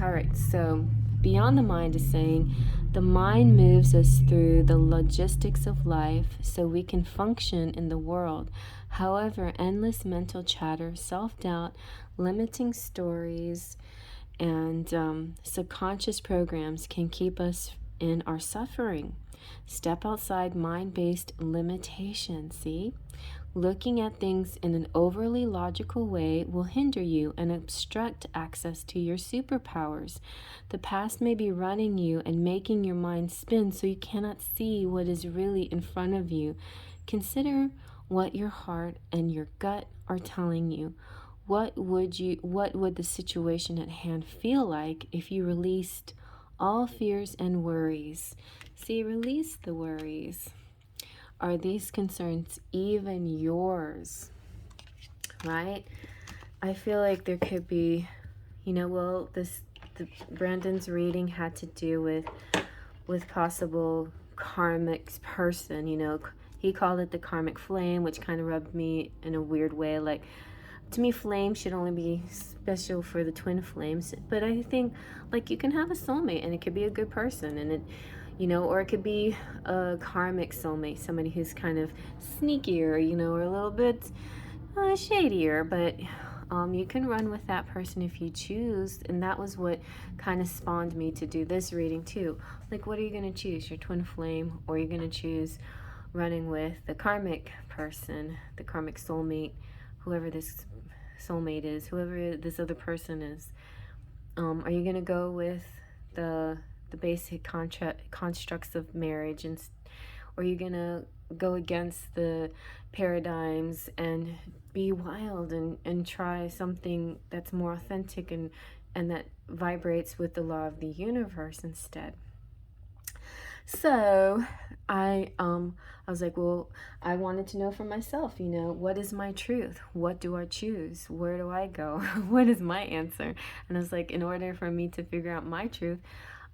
All right, so beyond the mind is saying the mind moves us through the logistics of life so we can function in the world. However, endless mental chatter, self-doubt, limiting stories, and subconscious programs can keep us in our suffering. Step outside mind-based limitations, see? Looking at things in an overly logical way will hinder you and obstruct access to your superpowers. The past may be running you and making your mind spin so you cannot see what is really in front of you. Consider what your heart and your gut are telling you. What would the situation at hand feel like if you released all fears and worries? See, release the worries. Are these concerns even yours? Right? I feel like there could be, you know, well, Brandon's reading had to do with possible karmic person, you know. He called it the karmic flame, which kind of rubbed me in a weird way. Like, to me, flame should only be special for the twin flames. But I think, like, you can have a soulmate, and it could be a good person, and it, you know, or it could be a karmic soulmate, somebody who's kind of sneakier, you know, or a little bit shadier, but you can run with that person if you choose. And that was what kind of spawned me to do this reading too. Like, what are you going to choose, your twin flame, or are you going to choose running with the karmic person, the karmic soulmate, whoever this soulmate is, whoever this other person is? Are you going to go with the basic constructs of marriage, and or are you gonna go against the paradigms and be wild and try something that's more authentic and that vibrates with the law of the universe instead. So I was like, well, I wanted to know for myself, you know, what is my truth? What do I choose? Where do I go? What is my answer? And I was like, in order for me to figure out my truth,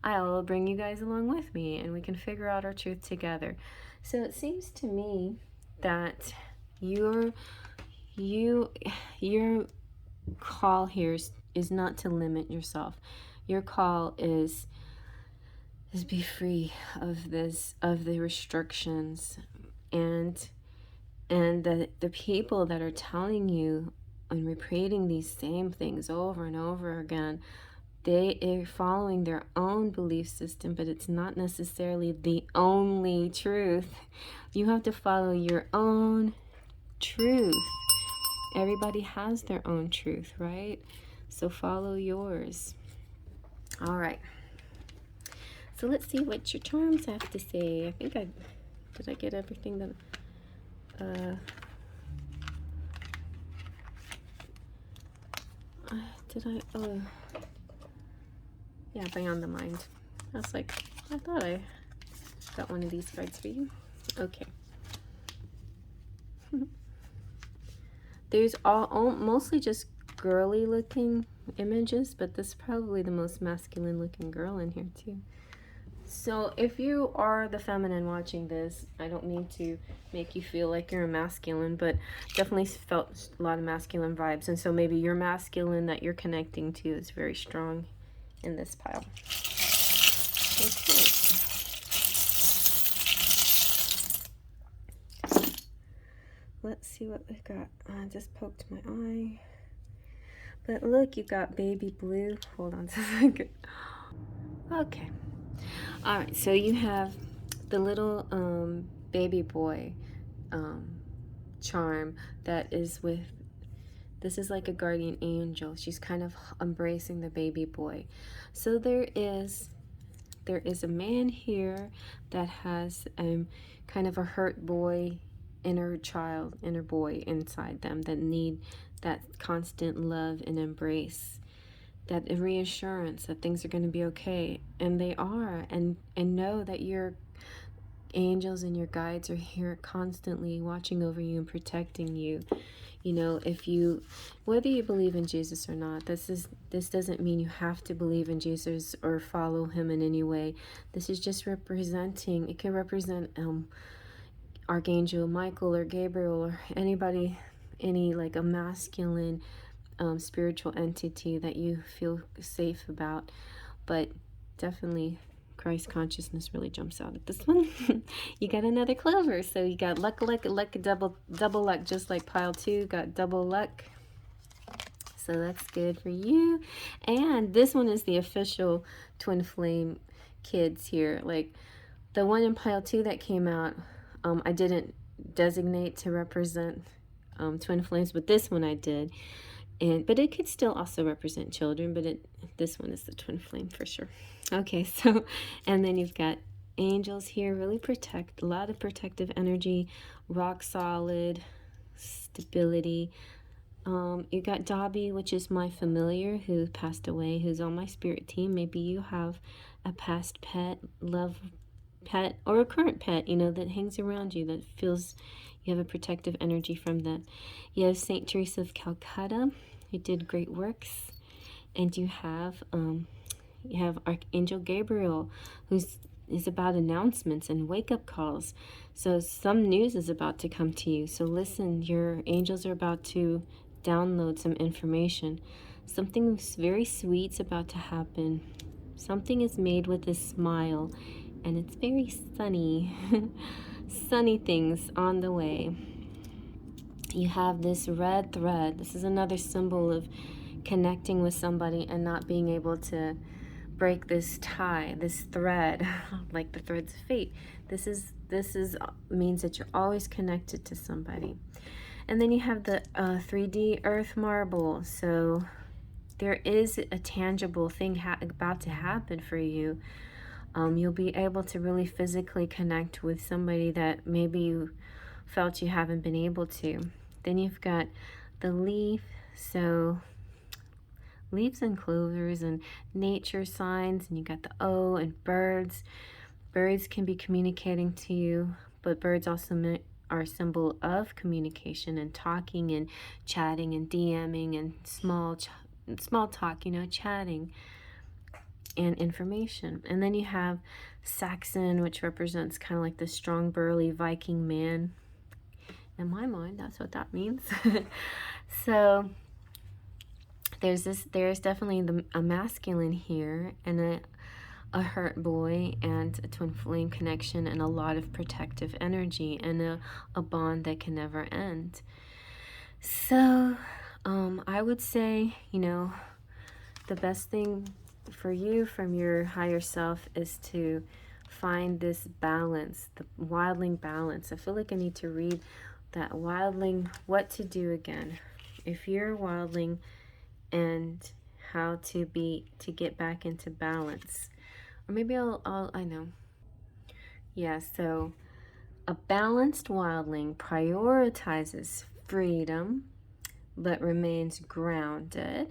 I'll bring you guys along with me and we can figure out our truth together. So it seems to me that your call here is not to limit yourself. Your call is be free of the restrictions and the people that are telling you and repeating these same things over and over again. They are following their own belief system, but it's not necessarily the only truth. You have to follow your own truth. Everybody has their own truth, right? So follow yours. All right. So let's see what your charms have to say. I think did I get everything that oh yeah, Beyond the Mind. I was like, I thought I got one of these cards for you. Okay. There's mostly just girly looking images, but this is probably the most masculine looking girl in here too. So if you are the feminine watching this, I don't mean to make you feel like you're a masculine, but definitely felt a lot of masculine vibes. And so maybe your masculine that you're connecting to is very strong in this pile. Okay. Let's see what we got. I just poked my eye. But look, you got baby blue. Hold on a second. Okay. All right, so you have the little baby boy charm that is with, this is like a guardian angel. She's kind of embracing the baby boy. So there is a man here that has kind of a hurt boy, inner boy inside them that need that constant love and embrace, that reassurance that things are going to be okay, and they are, and know that your angels and your guides are here constantly watching over you and protecting you. You know, whether you believe in Jesus or not, this doesn't mean you have to believe in Jesus or follow him in any way. This is just representing, it can represent Archangel Michael or Gabriel or anybody, any like a masculine spiritual entity that you feel safe about. But definitely Christ consciousness really jumps out at this one. You got another clover, so you got luck, double luck, just like pile 2 got double luck. So that's good for you. And this one is the official twin flame kids here. Like the one in pile 2 that came out, I didn't designate to represent twin flames, but this one I did. But it could still also represent children, but this one is the twin flame for sure. Okay, so, and then you've got angels here, really protect, a lot of protective energy, rock solid, stability. You got Dobby, which is my familiar who passed away, who's on my spirit team. Maybe you have a past pet, love pet, or a current pet, you know, that hangs around you, that feels you have a protective energy from that. You have Saint Teresa of Calcutta, who did great works. And you have Archangel Gabriel, is about announcements and wake-up calls. So some news is about to come to you. So listen, your angels are about to download some information. Something very sweet's about to happen. Something is made with a smile, and it's very sunny. Sunny things on the way. You have this red thread. This is another symbol of connecting with somebody and not being able to break this tie, this thread, like the threads of fate. This means that you're always connected to somebody. And then you have the 3D earth marble. So there is a tangible thing about to happen for you. You'll be able to really physically connect with somebody that maybe you felt you haven't been able to. Then you've got the leaf, so leaves and clovers and nature signs, and you got the O and birds. Birds can be communicating to you, but birds also are a symbol of communication and talking and chatting and DMing and small talk, you know, chatting and information. And then you have Saxon, which represents kind of like the strong, burly Viking man. In my mind, that's what that means. So there's definitely a masculine here, and a hurt boy, and a twin flame connection, and a lot of protective energy, and a bond that can never end. So I would say, you know, the best thing for you from your higher self is to find this balance, the wildling balance. I feel like I need to read that wildling, what to do again if you're a wildling, and how to get back into balance. Or maybe I know. Yeah, so a balanced wildling prioritizes freedom but remains grounded.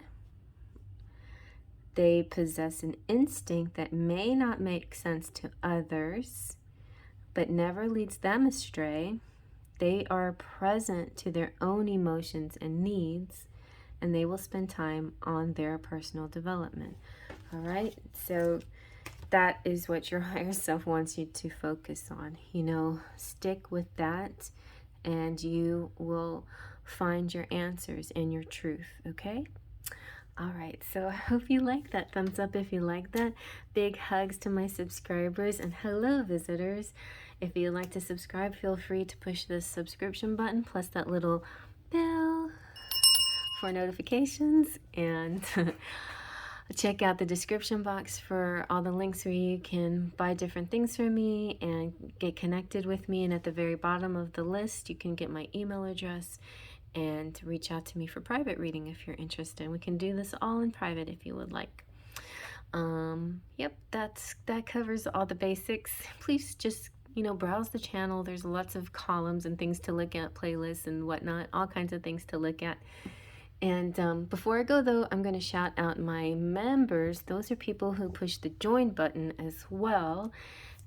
They possess an instinct that may not make sense to others, but never leads them astray. They are present to their own emotions and needs, and they will spend time on their personal development. All right, so that is what your higher self wants you to focus on. You know, stick with that, and you will find your answers and your truth, okay? All right, so I hope you like that. Thumbs up if you like that. Big hugs to my subscribers, and hello, visitors. If you'd like to subscribe, feel free to push the subscription button plus that little bell for notifications, and check out the description box for all the links where you can buy different things from me and get connected with me. And at the very bottom of the list, you can get my email address and reach out to me for private reading if you're interested. We can do this all in private if you would like. Yep, that covers all the basics. Please just, you know, browse the channel. There's lots of columns and things to look at, playlists and whatnot, all kinds of things to look at. And before I go, though, I'm going to shout out my members. Those are people who push the join button as well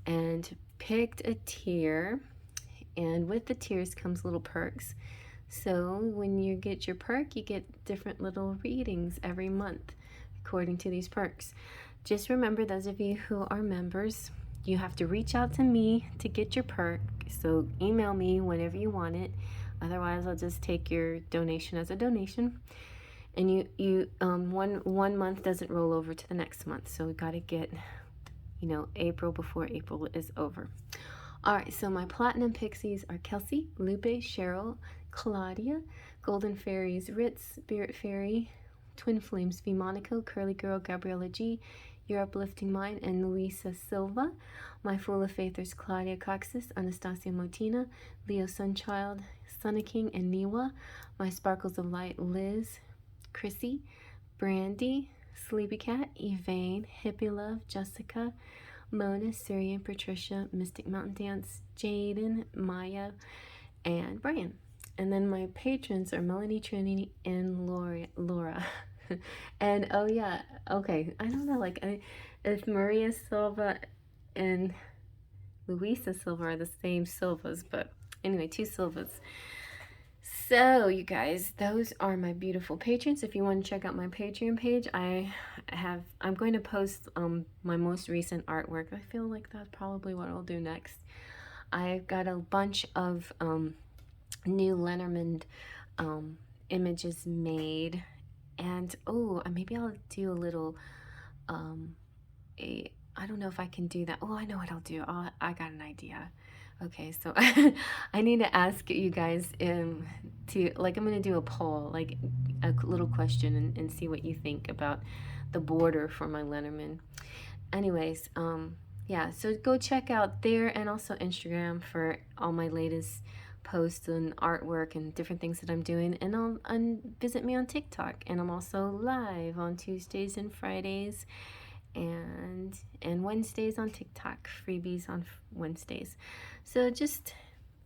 and picked a tier. And with the tiers comes little perks. So when you get your perk, you get different little readings every month according to these perks. Just remember, those of you who are members, you have to reach out to me to get your perk. So email me whenever you want it. Otherwise, I'll just take your donation as a donation. And one month doesn't roll over to the next month. So we got to get, you know, April before April is over. All right, so my platinum pixies are Kelsey, Lupe, Cheryl, Claudia, Golden Fairies, Ritz, Spirit Fairy, Twin Flames, V Monaco, Curly Girl, Gabriella G, Your Uplifting Mind, and Luisa Silva. My Fool of Faithers, Claudia Coxis, Anastasia Motina, Leo Sunchild, Sunny King, and Niwa. My Sparkles of Light, Liz, Chrissy, Brandy, Sleepy Cat, Evane, Hippie Love, Jessica, Mona, Syrian, Patricia, Mystic Mountain Dance, Jaden, Maya, and Brian. And then my patrons are Melanie, Trinity, and Laura. And oh yeah, okay, I don't know, like if Maria Silva and Luisa Silva are the same Silvas, but anyway, 2 Silvas. So you guys, those are my beautiful patrons. If you want to check out my Patreon page, I'm going to post my most recent artwork. I feel like that's probably what I'll do next. I've got a bunch of new Lenormand images made, and maybe I'll do a little I don't know if I can do that. I know what I'll do. I got an idea. Okay, so I need to ask you guys I'm gonna do a poll, like a little question, and see what you think about the border for my Lenormand. Anyways, yeah, so go check out there, and also Instagram for all my latest posts and artwork and different things that I'm doing, and visit me on TikTok, and I'm also live on Tuesdays and Fridays, and and Wednesdays on TikTok, freebies on Wednesdays. So just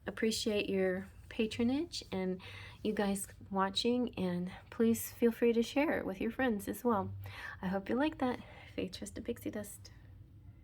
appreciate your patronage and you guys watching, and please feel free to share it with your friends as well. I hope you like that. Faith, Trust, and Pixie Dust.